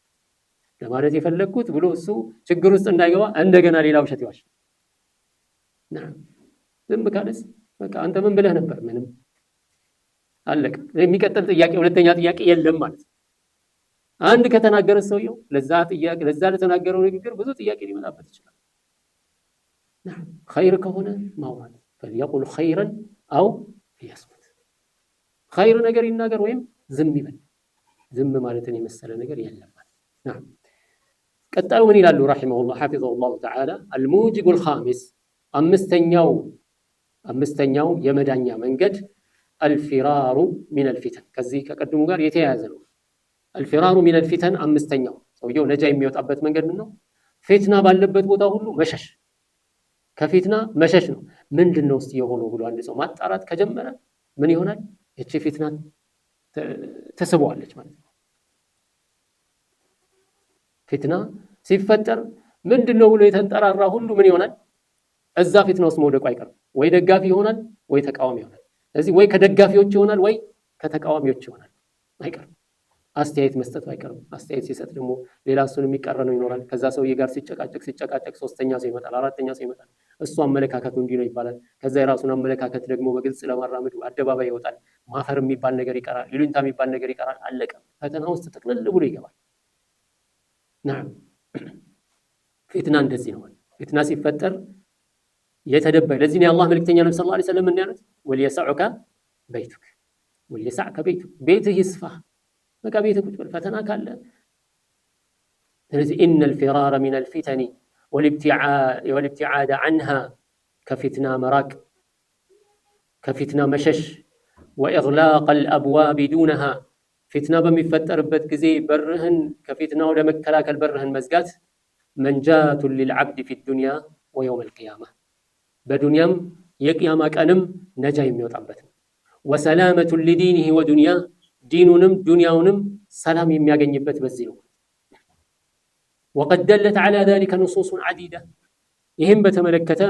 ለማለት የፈለኩት ብሎ እሱ ችግር ውስጥ እንዳይገባ እንደገና ሌላ ውሸት ይዋሽ። ዝም ካለስ በቃ አንተ ምን ብለህ ነበር? ምንም አለቀ። የሚቀጥል ጥያቄ ሁለተኛ ጥያቄ የለም ማለት ነው። አንድ ከተናገረ ሰውየው ለዛ ጥያቄ ለዛ ለተናገረው ንግግር ብዙ ጥያቄ ሊመጣበት ይችላል። ኸይር ከሆነ ማውራት فليقل خيرا او ليصمت ኸይር ነገር ይናገር ወይም ዝም ይበል። ዝም ማለትን የመሰለ ነገር የለም ማለት ነው። ቀጣዩ ምን ይላሉ ረሂመሁላህ ሐፊዘሁላህ ተዓላ الموجب الخامس አምስተኛው የመዳኛ መንገድ الفرار من الفتن ከዚህ ከቀድሙ ጋር የተያያዘ ነው። الفرار من الفتن አምስተኛው ሰውየው ነጃ የሚወጣበት መንገድ ነው። ፊትና ባለበት ቦታ ሁሉ መሸሽ፣ ከፊትና መሸሽ ነው። ምንድነው እስቲ የሆነው ብሎ አንድ ሰው ማጣራት ከጀመረ ምን ይሆናል? እቺ ፊትና ተስበዋለች ማለት ነው። ፊትና ሲፈጠር ምንድነው ብሎ የተንጠራራ ሁሉ ምን ይሆናል? እዛ ፊትና ውስጥ መውደቁ አይቀርም። ወይ ደጋፊ ይሆናል ወይ ተቃዋሚ ይሆናል። ስለዚህ ወይ ከደጋፊዎች ይሆናል ወይ ከተቃዋሚዎች ይሆናል። አይቀርም። አስተያየት መስጠቱ አይቀርም። አስተያየት ሲሰጥ ደግሞ ሌላ እሱን የሚቀረነው ይኖራል። ከዛ ሰውዬ ጋር ሲጨቃጨቅ ሶስተኛ ሰው ይመጣል፣ አራተኛ ሰው ይመጣል። እሱ አመለካከቱ እንዲህ ነው ይባላል። ከዛ የራሱን አመለካከት ደግሞ በግልጽ ለማራመድ አደባባይ ይወጣል። ማፈር የሚባል ነገር ይቀራል፣ ይሉኝታ የሚባል ነገር ይቀራል። አለቀ። ፈተና ውስጥ ጥቅልል ብሎ ይገባል። ናም ፊትና እንደዚህ ነው። ፊትና ሲፈጠር የተደበቀ ለዚህ ነው የአላህ መልእክተኛ ነብዩ ሰለላሁ ዐለይሂ ወሰለም ምን ያሉት? ወልየሰዑከ በይቱክ ወልየሰዕከ በይቱክ ቤትህ ይስፋ። በቃ ቤትህ ቁጭ በል ፈተና ካለ። ስለዚህ ኢነ الفرار من الفتن والابتعاد عنها ከፊትና መራቅ ከፊትና መሸሽ وإغلاق الأبواب دونها ፊትና በሚፈጠርበት ጊዜ በርህን ከፊትና ወደ መከላከል በርህን መዝጋት منجاة للعبد في الدنيا ويوم القيامة በዱንያም የቂያማ ቀንም ነጃ የሚወጣበት ነው። وسلامة لدينه ودنياه ዲኑንም ዱንያውንም ሰላም የሚያገኝበት በዚህ ነው። وقد دلت على ذلك نصوص عديدة ይህም በተመለከተ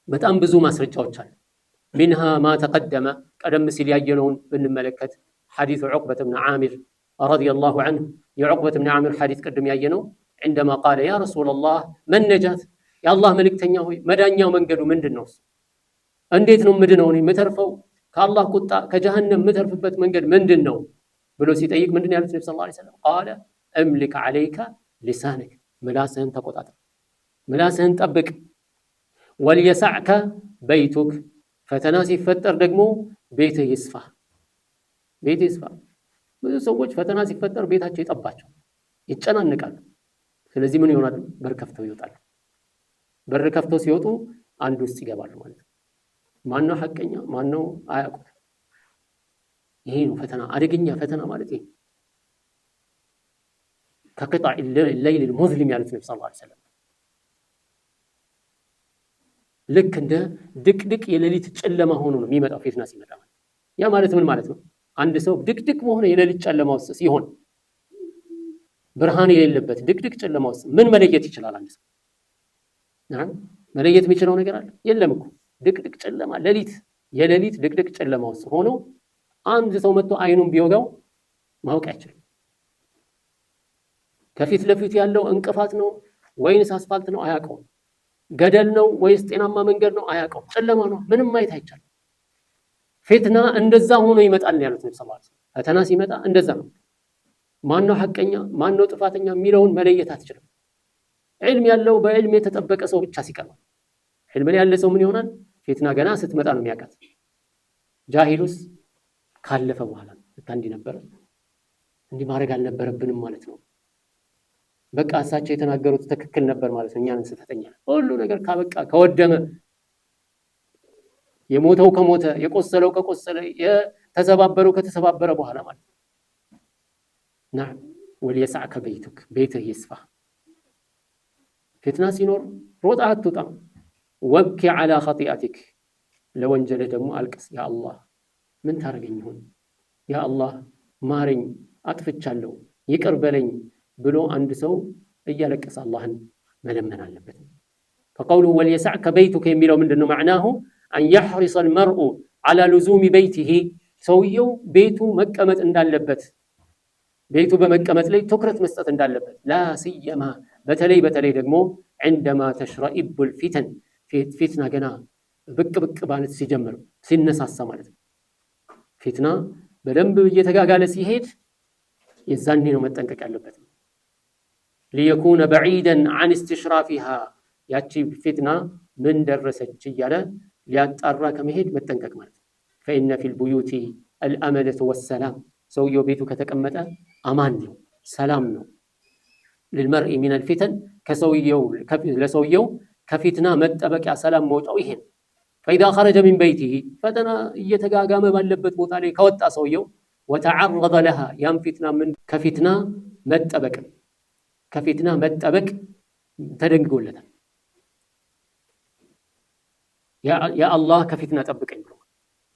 በጣም ብዙ ማስረጃዎች አሉ። منها ما تقدم ቀደም ሲል ያየነውን ብንመለከት حديث عقبة بن عامر رضي الله عنه የعقبة بن عامر حديث ቀደም ያየነው عندما قال يا رسول الله من نجات يا الله መልእክተኛ ሆይ መዳኛው መንገዱ ምንድነው? እንዴት ነው ምድነው የምተርፈው ከአላህ ቁጣ ከጀሃነም ምተርፍበት መንገድ ምንድነው ብሎ ሲጠይቅ ምንድነው ያሉት ነብዩ ሰለላሁ ዐለይሂ ወሰለም? قال املك عليك لسانك ምላስህን ተቆጣጠር፣ ምላስህን ጠብቅ። وليسعك بيتك ፈተና ሲፈጠር ደግሞ ቤትህ ይስፋ፣ ቤትህ ይስፋ። ብዙ ሰዎች ፈተና ሲፈጠር ቤታቸው ይጠባቸው ይጨናነቃሉ። ስለዚህ ምን ይሆናሉ? በር ከፍተው ይወጣሉ። በር ከፍተው ሲወጡ አንድ ውስጥ ይገባሉ ማለት ነው። ማነው ሐቀኛ ማነው አያውቁት። ይሄ ነው ፈተና፣ አደገኛ ፈተና ማለት ይሄ ከቅጣዕ الليل المظلم ያሉት ነብዩ ሰለላሁ ዐለይሂ ወሰለም ልክ እንደ ድቅድቅ የሌሊት ጨለማ ሆኖ ነው የሚመጣው ፊትና ሲመጣ። ያ ማለት ምን ማለት ነው? አንድ ሰው ድቅድቅ በሆነ የሌሊት ጨለማ ውስጥ ሲሆን ብርሃን የሌለበት ድቅድቅ ጨለማ ውስጥ ምን መለየት ይችላል አንድ ሰው? መለየት የሚችለው ነገር አለ? የለም እኮ። ድቅድቅ ጨለማ ሌሊት የሌሊት ድቅድቅ ጨለማ ውስጥ ሆኖ አንድ ሰው መጥቶ አይኑን ቢወጋው ማወቅ አይችልም። ከፊት ለፊት ያለው እንቅፋት ነው ወይንስ አስፋልት ነው አያውቀውም። ገደል ነው ወይስ ጤናማ መንገድ ነው አያውቀውም። ጨለማ ነው፣ ምንም ማየት አይቻልም። ፊትና እንደዛ ሆኖ ይመጣል ያሉት ነብዩ ሰለላሁ ዐለይሂ ወሰለም። ፈተና ሲመጣ እንደዛ ነው። ማነው ሐቀኛ ማነው ጥፋተኛ የሚለውን መለየት አትችልም። ዒልም ያለው በዕልም የተጠበቀ ሰው ብቻ ሲቀር ነው። ዒልም ላይ ያለ ሰው ምን ይሆናል? ፊትና ገና ስትመጣ ነው የሚያውቃት። ጃሂሉስ ካለፈ በኋላ እንዲህ ነበር እንዲህ ማድረግ አልነበረብንም ማለት ነው። በቃ እሳቸው የተናገሩት ትክክል ነበር ማለት ነው። እኛን ስተተኛ ሁሉ ነገር ካበቃ ከወደመ የሞተው ከሞተ የቆሰለው ከቆሰለ የተሰባበረው ከተሰባበረ በኋላ ማለት ነው። نعم وليسعك بيتك ቤትህ ይስፋ። ፊትና ሲኖር ሮጣ አትውጣ። ወብኪ على خطيئتك ለወንጀልህ ደግሞ አልቅስ። ያ አላህ ምን ታረገኝ ይሆን? ያ አላህ ማረኝ፣ አጥፍቻለሁ፣ ይቅር በለኝ ብሎ አንድ ሰው እያለቀሰ አላህን መለመን አለበት። فقوله وليسعك بيتك የሚለው ምንድነው? معناه أن يحرص المرء على لزوم بيته ሰውየው ቤቱ መቀመጥ እንዳለበት ቤቱ በመቀመጥ ላይ ትኩረት መስጠት እንዳለበት ላ ሲየማ በተለይ ደግሞ عندما تشرئب الفتن ፊትና ገና ብቅ ማለት ሲጀምር ሲነሳሳ ማለት ነው። ፊትና በደንብ እየተጋጋለ ሲሄድ የዛኔ ነው መጠንቀቅ ያለበት። ليكون بعيدا عن استشرافها ያቺ ፊትና ምን ደረሰች እያለ ሊያጣራ ከመሄድ መጠንቀቅ ማለት ነው። فإن في البيوت الأمنة والسلام ሰውየው ቤቱ ከተቀመጠ አማን ነው፣ ሰላም ነው። للمرء من الفتن ለሰውየው ከፊትና መጠበቂያ ሰላም መውጫው ይሄ ነው። فإذا خرج من بيته ፈተና እየተጋጋመ ባለበት ቦታ ላይ ከወጣ ሰውየው وتعرض لها ያም ፊትና ምን ከፊትና መጠበቅ ተደንግጎለታል። ያ አላህ ከፊትና ጠብቀኝ ብሎ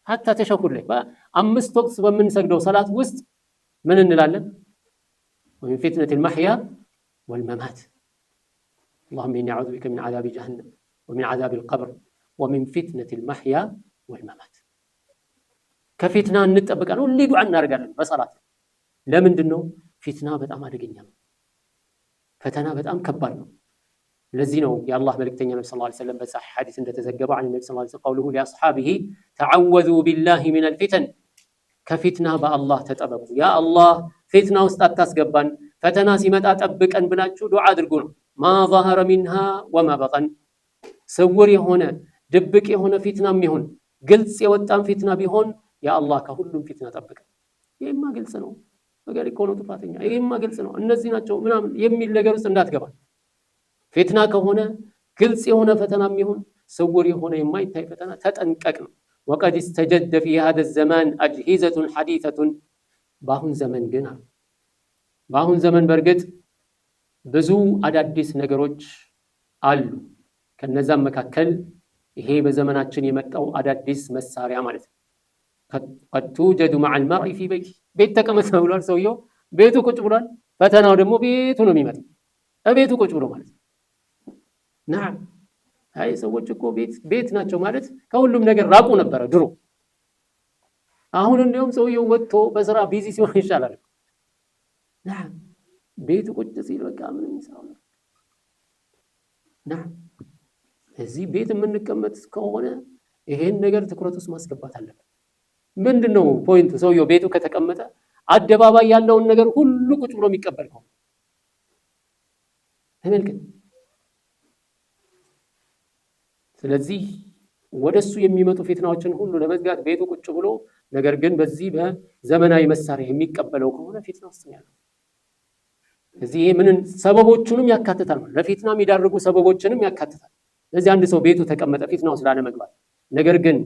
حتى ተሸሁድ ላይ በአምስት ወቅት በምንሰግደው ሰላት ውስጥ ምን እንላለን? ومن فتنة المحيا والممات اللهم إني أعوذ بك من عذاب جهنم ومن عذاب القبر ومن فتنة المحيا والممات ከፊትና እንጠብቃለን። ሁሌ ዱዓ እናደርጋለን በሰላት። ለምንድን ነው? ፊትና በጣም አደገኛ ነው። ፈተና በጣም ከባድ ነው። ለዚህ ነው የአላህ መልእክተኛ ነብዩ ሰለላሁ ዐለይሂ ወሰለም በሰሒህ ሐዲስ እንደተዘገበው عن النبي صلى الله عليه وسلم قوله لأصحابه تعوذوا بالله من الفتن ከፊትና በአላህ ተጠበቁ። ያ አላህ ፊትና ውስጥ አታስገባን፣ ፈተና ሲመጣ ጠብቀን ብላችሁ ዱዓ አድርጉ ነው። ما ظهر منها وما بطن ስውር የሆነ ድብቅ የሆነ ፊትናም ይሁን ግልጽ የወጣም ፊትና ቢሆን ያ አላህ ከሁሉም ፊትና ጠብቀን። ይሄማ ግልጽ ነው ነገር እኮ ነው ጥፋተኛ፣ ይሄማ ግልጽ ነው እነዚህ ናቸው ምናምን የሚል ነገር ውስጥ እንዳትገባ። ፊትና ከሆነ ግልጽ የሆነ ፈተናም ይሁን ስውር የሆነ የማይታይ ፈተና ተጠንቀቅ ነው። وقد استجد في هذا الزمان أجهزة حديثة በአሁን ዘመን በርግጥ ብዙ አዳዲስ ነገሮች አሉ። ከነዛም መካከል ይሄ በዘመናችን የመጣው አዳዲስ መሳሪያ ማለት ነው። قد توجد مع المرء في بيته ቤት ተቀመጠ ብሏል ሰውየው፣ ቤቱ ቁጭ ብሏል። ፈተናው ደግሞ ቤቱ ነው የሚመጣው፣ ቤቱ ቁጭ ብሎ ማለት ነው። نعم አይ ሰዎች እኮ ቤት ናቸው ማለት ከሁሉም ነገር ራቁ ነበረ ድሮ። አሁን እንደውም ሰውየው ወጥቶ በስራ ቢዚ ሲሆን ይሻላል። نعم ቤቱ ቁጭ ሲል በቃ ምንም ይሰራው ነው። نعم እዚህ ቤት የምንቀመጥ ከሆነ ይሄን ነገር ትኩረት ውስጥ ማስገባት አለበት። ምንድነው ፖይንቱ? ሰውየው ቤቱ ከተቀመጠ አደባባይ ያለውን ነገር ሁሉ ቁጭ ብሎ የሚቀበል ነው። ተመልከት። ስለዚህ ወደሱ የሚመጡ ፊትናዎችን ሁሉ ለመዝጋት ቤቱ ቁጭ ብሎ ነገር ግን በዚህ በዘመናዊ መሳሪያ የሚቀበለው ከሆነ ፊትና ውስጥ ነው ያለው። እዚህ ምንን ሰበቦቹንም ያካትታል ማለት ለፊትና የሚዳርጉ ሰበቦችንም ያካትታል። ስለዚህ አንድ ሰው ቤቱ ተቀመጠ ፊትናው ስላለ መግባት ነገር ግን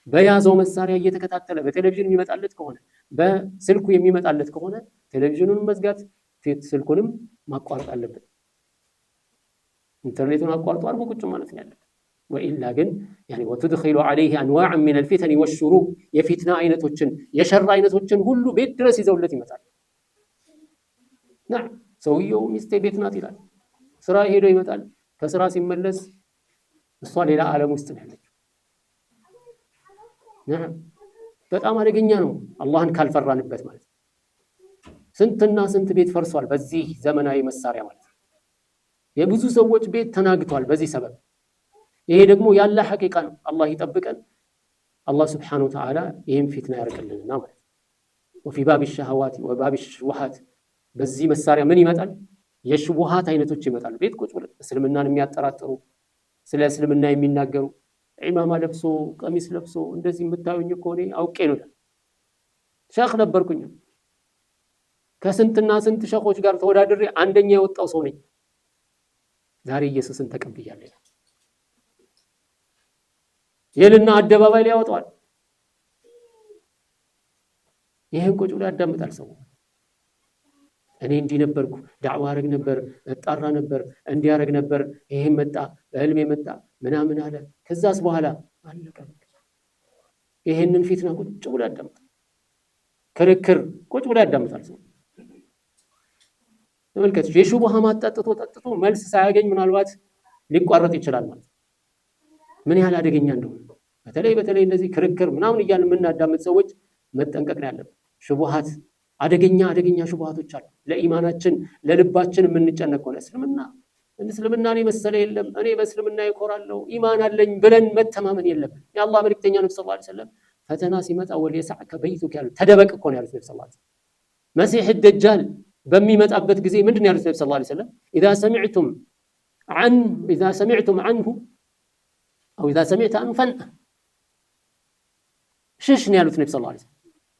በያዘው መሳሪያ እየተከታተለ በቴሌቪዥን የሚመጣለት ከሆነ በስልኩ የሚመጣለት ከሆነ ቴሌቪዥኑን መዝጋት ስልኩንም ማቋረጥ አለበት። ኢንተርኔቱን አቋርጦ አርጎ ቁጭ ማለት ነው ያለበት። ወኢላ ግን يعني وتدخل عليه انواع من الفتن والشرور የፊትና አይነቶችን የሸር አይነቶችን ሁሉ ቤት ድረስ ይዘውለት ይመጣል። نعم ሰውየው ሚስቴ ቤት ናት ይላል። ስራ ሄዶ ይመጣል። ከስራ ሲመለስ እሷ ሌላ ዓለም ውስጥ ነው ያለችው። نعم በጣም አደገኛ ነው አላህን ካልፈራንበት ማለት ነው። ስንትና ስንት ቤት ፈርሷል በዚህ ዘመናዊ መሳሪያ ማለት ነው። የብዙ ሰዎች ቤት ተናግቷል በዚህ ሰበብ። ይሄ ደግሞ ያለ ሐቂቃ ነው። አላህ ይጠብቀን። አላህ Subhanahu Wa Ta'ala ይሄን ፊትና ያርቅልንና ማለት ነው። وفي باب الشهوات وباب الشبهات በዚህ መሳሪያ ምን ይመጣል? የሽቡሃት አይነቶች ይመጣሉ። ቤት ቁጭ ብለው እስልምናን የሚያጠራጥሩ ስለ እስልምና የሚናገሩ ኢማማ ለብሶ ቀሚስ ለብሶ እንደዚህ የምታዩኝ እኮ እኔ አውቄ ነው ሸኽ ነበርኩኝ። ከስንትና ስንት ሸኾች ጋር ተወዳድሬ አንደኛ የወጣው ሰው ነኝ። ዛሬ ኢየሱስን ተቀብያለሁ ይልና አደባባይ ላይ ያወጣዋል። ይሄን ቁጭ ብሎ ያዳምጣል ሰው። እኔ እንዲህ ነበርኩ፣ ዳዕዋ አረግ ነበር፣ እጣራ ነበር፣ እንዲያረግ ነበር፣ ይሄን መጣ፣ በህልሜ መጣ ምናምን አለ። ከዛስ በኋላ አለቀ። ይሄንን ፊትና ቁጭ ብሎ ያዳምጣል። ክርክር ቁጭ ብሎ ያዳምጣል ሰው። ተመልከቱ። የሹብሃ ማጣጥቶ መልስ ሳያገኝ ምናልባት ሊቋረጥ ይችላል ማለት ምን ያህል አደገኛ እንደሆነ በተለይ እንደዚህ ክርክር ምናምን እያልን የምናዳምጥ ሰዎች መጠንቀቅ ነው ያለብን። ሹብሃት አደገኛ ሹብሃቶች አሉ። ለኢማናችን ለልባችን የምንጨነቅ ሆነ እስልምናን የመሰለ የለም፣ እኔ በእስልምና ይኮራለሁ ኢማን አለኝ ብለን መተማመን የለብን። የአላህ መልእክተኛ ነብዩ ሰለላሁ ዐለይሂ ወሰለም ፈተና ሲመጣ ወልየስዐከ በይቱከ ያሉት ተደበቅ እኮ ነው ያሉት ነብዩ ሰለላሁ ዐለይሂ ወሰለም። መሲህ ደጃል በሚመጣበት ጊዜ ምንድን ያሉት ነብዩ ሰለላሁ ዐለይሂ ወሰለም ኢዛ ሰሚዕቱም ዐንሁ አው ኢዛ ሰሚዕተ ዐንሁ ፈንአ ሽሽ ነው ያሉት ነብዩ ሰለላሁ ዐለይሂ ወሰለም።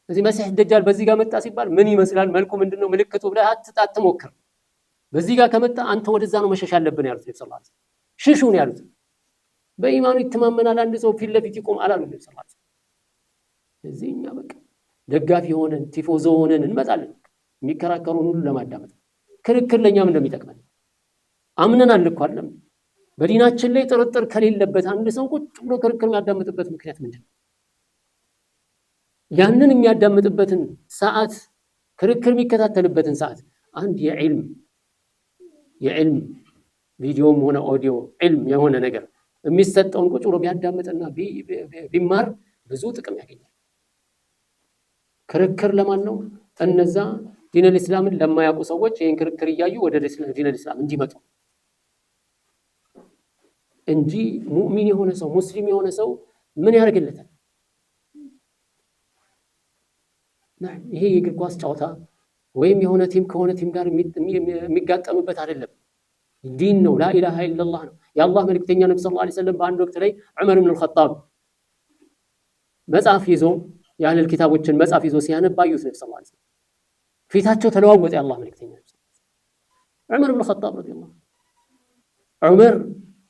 እዚህ መሲህ ደጃል በዚህ ጋር መጣ ሲባል ምን ይመስላል መልኩ ምንድነው ምልክቱ ብለህ አትሞክር። በዚህ ጋር ከመጣ አንተ ወደዛ ነው መሸሽ ያለብን ያሉት ነብዩ ሰለላሁ ዐለይሂ ወሰለም። ሽሹ ነው ያሉት። በኢማኑ ይተማመናል አንድ ሰው ፊት ለፊት ይቆም አላሉ ነብዩ ሰለላሁ ዐለይሂ ወሰለም። እዚህ እኛ በቃ ደጋፊ ሆነን ቲፎዞ ሆነን እንመጣለን የሚከራከሩን ሁሉ ለማዳመጥ። ክርክር ለኛም እንደሚጠቅመን አምነናል እኮ አይደለም። በዲናችን ላይ ጥርጥር ከሌለበት አንድ ሰው ቁጭ ብሎ ክርክር የሚያዳምጥበት ምክንያት ምንድነው? ያንን የሚያዳምጥበትን ሰዓት ክርክር የሚከታተልበትን ሰዓት አንድ የዕልም ቪዲዮም ሆነ ኦዲዮ ዕልም የሆነ ነገር የሚሰጠውን ቁጭ ብሎ ቢያዳምጥና ቢማር ብዙ ጥቅም ያገኛል። ክርክር ለማን ነው? እነዛ ዲነል ኢስላምን ለማያውቁ ሰዎች ይህን ክርክር እያዩ ወደ ዲነል ኢስላም እንዲመጡ እንጂ ሙእሚን የሆነ ሰው ሙስሊም የሆነ ሰው ምን ያደርግለታል? ይሄ የእግር ኳስ ጨዋታ ወይም የሆነ ቲም ከሆነ ቲም ጋር የሚጋጠምበት አይደለም። ዲን ነው። ላኢላሃ ኢለላህ ነው። የአላህ መልእክተኛ ነብዩ ሰለላሁ ዐለይሂ ወሰለም በአንድ ወቅት ላይ ዑመር ኢብኑ አልኸጣብ መጽሐፍ ይዞ የአህለል ኪታቦችን መጽሐፍ ይዞ ሲያነብ አዩት ነብዩ ሰለላሁ ዐለይሂ ወሰለም። ፊታቸው ተለዋወጠ። የአላህ መልእክተኛ ዑመር ኢብኑ አልኸጣብ ረዲየላሁ ዑመር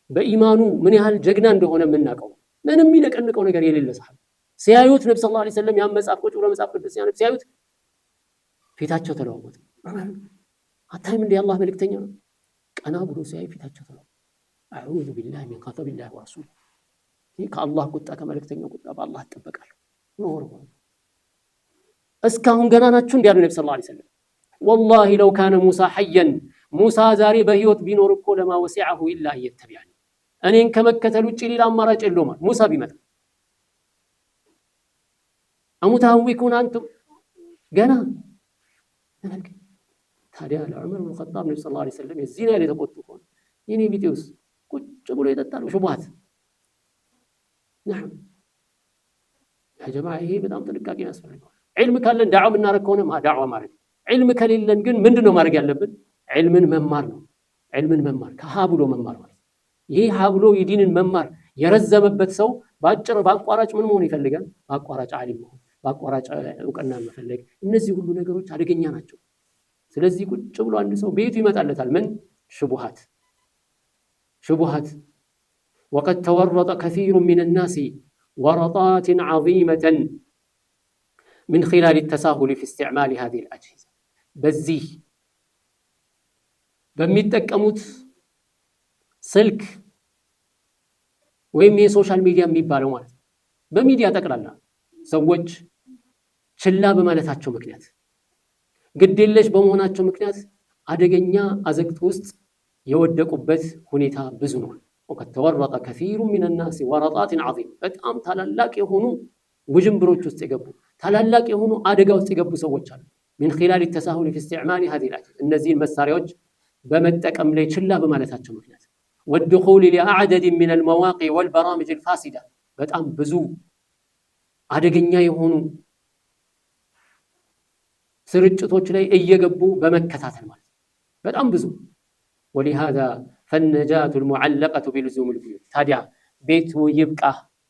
በኢማኑ ምን ያህል ጀግና እንደሆነ የምናውቀው ምንም የሚነቀንቀው ነገር የሌለ ሰሃባ ሲያዩት ነብዩ ሰለላሁ ዐለይሂ ወሰለም ያን መጽሐፍ ቁጭ ብሎ መጽሐፍ ቅዱስ ሲያነብ ሲያዩት ፊታቸው ተለዋወጠ። አታይም እንደ የአላህ መልእክተኛ ነው። ቀና ብሎ ሲያይ ፊታቸው ተለዋወጠ። አዑዙ ቢላሂ ሚን ገضቢላሂ ወረሱሊሂ ይህ ከአላህ ቁጣ ከመልእክተኛው ቁጣ በአላህ እጠበቃለሁ። እስካሁን ገና ናችሁ እንዲያሉ ነብዩ ሰለላሁ ዐለይሂ ወሰለም ወላሂ ለው ካነ ሙሳ ሐየን ሙሳ ዛሬ በህይወት ቢኖር እኮ ለማ ወሲዐሁ ኢላ አየተቢዐኒ እኔን ከመከተል ውጭ ሌላ አማራጭ የለውም። ሙሳ ቢመጣ አሙተሀዊኩን አንቱም ገና ታዲያ ለዑመር ኢብኑ አልኸጣብ ነብዩ ሰለላሁ ዐለይሂ ወሰለም የዚህን ያህል የተቆጡ ከሆነ የኔ ቢጤውስ ቁጭ ብሎ ይጠጣሉ ሹብሃት። ያ ጀማዓ ይሄ በጣም ጥንቃቄ ያስፈልገዋል። ዒልም ካለን ዳዕዋ የምናደርግ ከሆነ ዳዕዋ ማድረግ፣ ዒልም ከሌለን ግን ምንድን ነው ማድረግ ያለብን? ዒልምን መማር ነው። ዒልምን መማር ከሀ ብሎ መማር ማለት ይህ ሀ ብሎ የዲንን መማር የረዘመበት ሰው በአቋራጭ ምን መሆን ይፈልጋል? በአቋራጭ ዓሊም መሆን፣ በአቋራጭ እውቅና መፈለግ። እነዚህ ሁሉ ነገሮች አደገኛ ናቸው። ስለዚህ ቁጭ ብሎ አንድ ሰው ቤቱ ይመጣለታል ምን ሽቡሃት ወቀድ ተወረጠ ከሲሩ ሚን ናሲ ወረጣትን ዐዚመተን ምን ኺላል ተሳሁል ፊ ኢስቲዕማል ሃዚሂል አጅሂዛ በዚህ በሚጠቀሙት ስልክ ወይም የሶሻል ሚዲያ የሚባለው ማለት ነው። በሚዲያ ጠቅላላ ሰዎች ችላ በማለታቸው ምክንያት ግዴለሽ በመሆናቸው ምክንያት አደገኛ አዘቅት ውስጥ የወደቁበት ሁኔታ ብዙ ነው። ወቀድ ተወረጠ ከሲሩ ሚን ናሲ ወረጣትን ዐዚም በጣም ታላላቅ የሆኑ ውዥንብሮች ውስጥ የገቡ ታላላቅ የሆኑ አደጋ ውስጥ የገቡ ሰዎች አሉ። ሚን ኺላል ተሳሁል ፊ ኢስቲዕማል ሃዚሂል አጅሂዛ እነዚህን መሳሪያዎች በመጠቀም ላይ ችላ በማለታቸው ምክንያት ወድኹል ሊአዕደድ ሚን አልመዋቂዕ ወልበራሚጅ አልፋሲዳ በጣም ብዙ አደገኛ የሆኑ ስርጭቶች ላይ እየገቡ በመከታተል ማለት በጣም ብዙ ወሊሃዛ ፈነጃቱ ልሙዓለቀቱ ቢልዙም ልቡዩት ታዲያ ቤቱ ይብቃ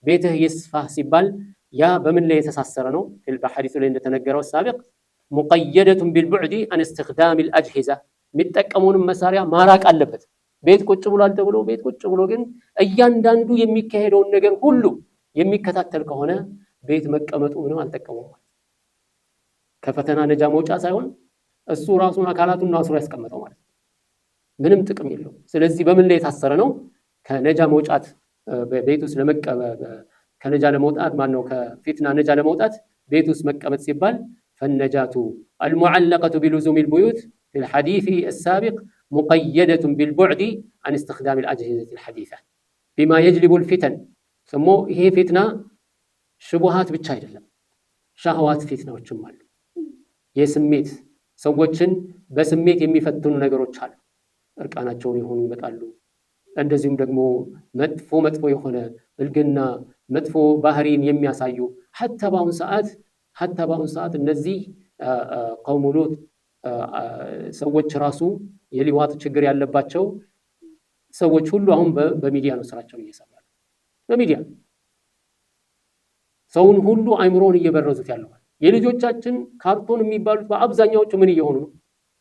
ቤትህ ይስፋ ሲባል ያ በምን ላይ የተሳሰረ ነው? በሐዲሱ ላይ እንደተነገረው ሳቢቅ ሙቀየደቱን ቢልቡዕዲ አን እስትኽዳም ልአጅሂዛ የሚጠቀሙንም መሳሪያ ማራቅ አለበት። ቤት ቁጭ ብሏል ተብሎ ቤት ቁጭ ብሎ ግን እያንዳንዱ የሚካሄደውን ነገር ሁሉ የሚከታተል ከሆነ ቤት መቀመጡ ምንም አልጠቀመውም። ከፈተና ነጃ መውጫ ሳይሆን እሱ ራሱን አካላቱን አስሮ ያስቀመጠው ማለት ምንም ጥቅም የለውም። ስለዚህ በምን ላይ የታሰረ ነው? ከነጃ መውጫት ቤት ውስጥ ከነጃ ለመውጣት ማነው ከፊትና ነጃ ለመውጣት ቤት ውስጥ መቀመጥ ሲባል ፈነጃቱ አልሙዓለቀቱ ቢሉዙም ልቡዩት ፊ ልሐዲስ አሳቢቅ ሙቀየደቱን ቢልቡዕድ አን እስትኽዳም ልአጅሂዘት ልሐዲሳ ቢማ የጅሊቡ ልፊተን ስሞ ይሄ ፊትና ሽቡሃት ብቻ አይደለም ሻህዋት ፊትናዎችም አሉ። የስሜት ሰዎችን በስሜት የሚፈትኑ ነገሮች አሉ። እርቃናቸውን የሆኑ ይመጣሉ። እንደዚሁም ደግሞ መጥፎ የሆነ ብልግና መጥፎ ባህሪን የሚያሳዩ ሐታ በአሁን ሰዓት እነዚህ ቀውሙ ሉጥ ሰዎች ራሱ የሊዋጥ ችግር ያለባቸው ሰዎች ሁሉ አሁን በሚዲያ ነው ስራቸውን እየሰሩ ያለው። በሚዲያ ሰውን ሁሉ አይምሮን እየበረዙት ያለው። የልጆቻችን ካርቶን የሚባሉት በአብዛኛዎቹ ምን እየሆኑ ነው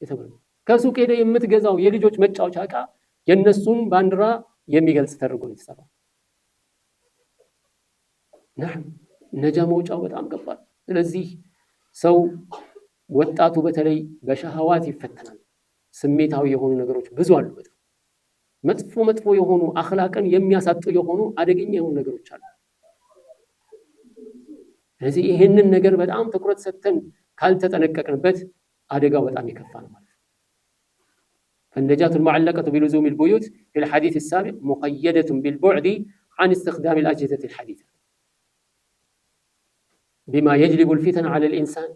የተባለው? ከሱቅ ሄደ የምትገዛው የልጆች መጫወቻ ዕቃ የነሱን ባንዲራ የሚገልጽ ተደርጎ ነው የተሰራው። ነጃ መውጫው በጣም ከባድ። ስለዚህ ሰው ወጣቱ በተለይ በሸሃዋት ይፈተናል። ስሜታዊ የሆኑ ነገሮች ብዙ አሉ። በጣም መጥፎ የሆኑ አኽላቅን የሚያሳጡ የሆኑ አደገኛ የሆኑ ነገሮች አሉ። ስለዚህ ይሄንን ነገር በጣም ትኩረት ሰጥተን ካልተጠነቀቅንበት አደጋው በጣም የከፋ ነው ማለት ነው። فالنجاة المعلقة بلزوم البيوت في الحديث السابق مقيدة بالبعد عن استخدام الأجهزة الحديثة بما يجلب الفتن على الإنسان.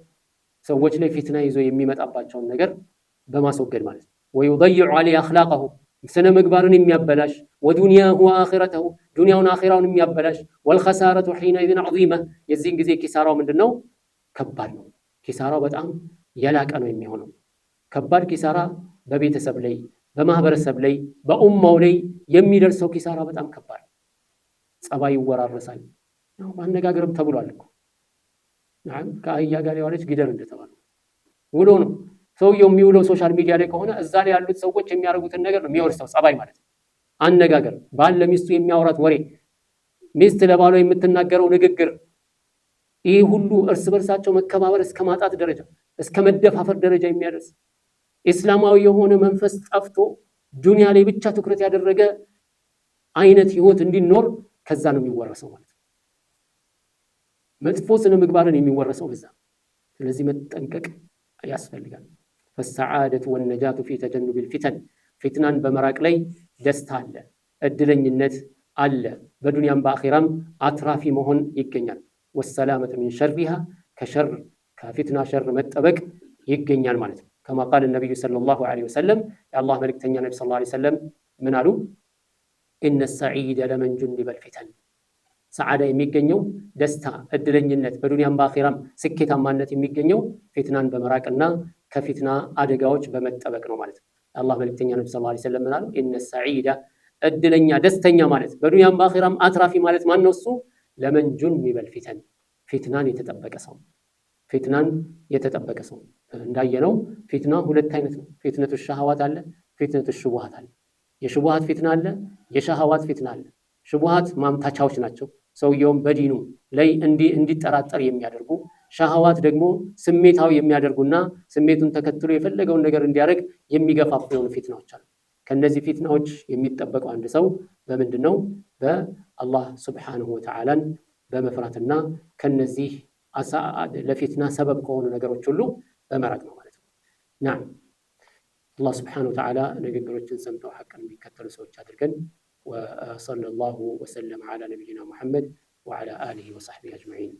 ሰዎች ላይ ፊትና ይዞ የሚመጣባቸውን ነገር በማስወገድ ማለት ነው። ويضيع عليه أخلاقه ስነ ምግባርን የሚያበላሽ ወዱንያሁ ወአኺረተሁ ዱንያውን አኺራውን የሚያበላሽ والخسارة حينئذ عظيمة የዚህን ጊዜ ኪሳራው ምንድነው? ከባድ ነው። ኪሳራው በጣም የላቀ ነው የሚሆነው። ከባድ ኪሳራ በቤተሰብ ላይ በማህበረሰብ ላይ በኡማው ላይ የሚደርሰው ኪሳራ በጣም ከባድ። ጸባይ ይወራረሳል። ነው ማነጋገርም ተብሏል እኮ ከአህያ ጋር የዋለች ጊደር እንደተባለው ውሎ ነው። ሰውየው የሚውለው ሶሻል ሚዲያ ላይ ከሆነ እዛ ላይ ያሉት ሰዎች የሚያደርጉትን ነገር ነው የሚወርሰው። ጸባይ ማለት አነጋገር፣ ባል ለሚስቱ የሚያወራት ወሬ፣ ሚስት ለባሏ የምትናገረው ንግግር፣ ይህ ሁሉ እርስ በርሳቸው መከባበር እስከ ማጣት ደረጃ እስከ መደፋፈር ደረጃ የሚያደርስ እስላማዊ የሆነ መንፈስ ጠፍቶ ዱንያ ላይ ብቻ ትኩረት ያደረገ አይነት ህይወት እንዲኖር ከዛ ነው የሚወረሰው ማለት ነው። መጥፎ ስነ ምግባርን የሚወረሰው በዛ። ስለዚህ መጠንቀቅ ያስፈልጋል። فالسعادة والنجاة في تجنب الفتن فتنان በመራቅ ላይ ደስታ አለ፣ እድለኝነት አለ። በዱንያም በአኺራም አትራፊ መሆን ይገኛል። والسلامة من شرها ከሸር ከፊትና ሸር መጠበቅ ይገኛል ማለት ነው። كما قال النبي صلى الله عليه وسلم يا الله ملكتኛ ነብይ صلى الله عليه وسلم ምን አሉ? إن السعيد لمن جنب الفتن ሰዓዳ የሚገኘው ደስታ እድለኝነት በዱንያም በአኺራም ስኬታማነት የሚገኘው ፊትናን በመራቅና ከፊትና አደጋዎች በመጠበቅ ነው ማለት ነው። አላህ መልእክተኛ ነብዩ ሰለላሁ ዐለይሂ ወሰለም ምናሉ? ኢነ ሰዒዳ እድለኛ ደስተኛ ማለት በዱንያም በአኺራም አትራፊ ማለት ማን ነው? እሱ ለመን ጁኒበል ፊተን ፊትናን የተጠበቀ ሰው። ፊትናን የተጠበቀ ሰው እንዳየነው ፊትና ሁለት አይነት ነው። ፊትነቱ ሸሃዋት አለ፣ ፊትነቱ ሹቡሃት አለ። የሹቡሃት ፊትና አለ፣ የሸሃዋት ፊትና አለ። ሹቡሃት ማምታቻዎች ናቸው፣ ሰውየውን በዲኑ ላይ እንዲጠራጠር የሚያደርጉ። ሸሃዋት ደግሞ ስሜታዊ የሚያደርጉና ስሜቱን ተከትሎ የፈለገውን ነገር እንዲያደርግ የሚገፋፉ የሆኑ ፊትናዎች አሉ። ከነዚህ ፊትናዎች የሚጠበቀው አንድ ሰው በምንድነው? በአላህ ሱብሓነሁ ወተዓላን በመፍራትና ከነዚህ ለፊትና ሰበብ ከሆኑ ነገሮች ሁሉ በመራቅ ነው ማለት ነው። ናም አላህ ሱብሓነሁ ወተዓላ ንግግሮችን ሰምተው ሐቅን የሚከተሉ ሰዎች አድርገን። وصلى الله وسلم على نبينا محمد وعلى آله وصحبه أجمعين.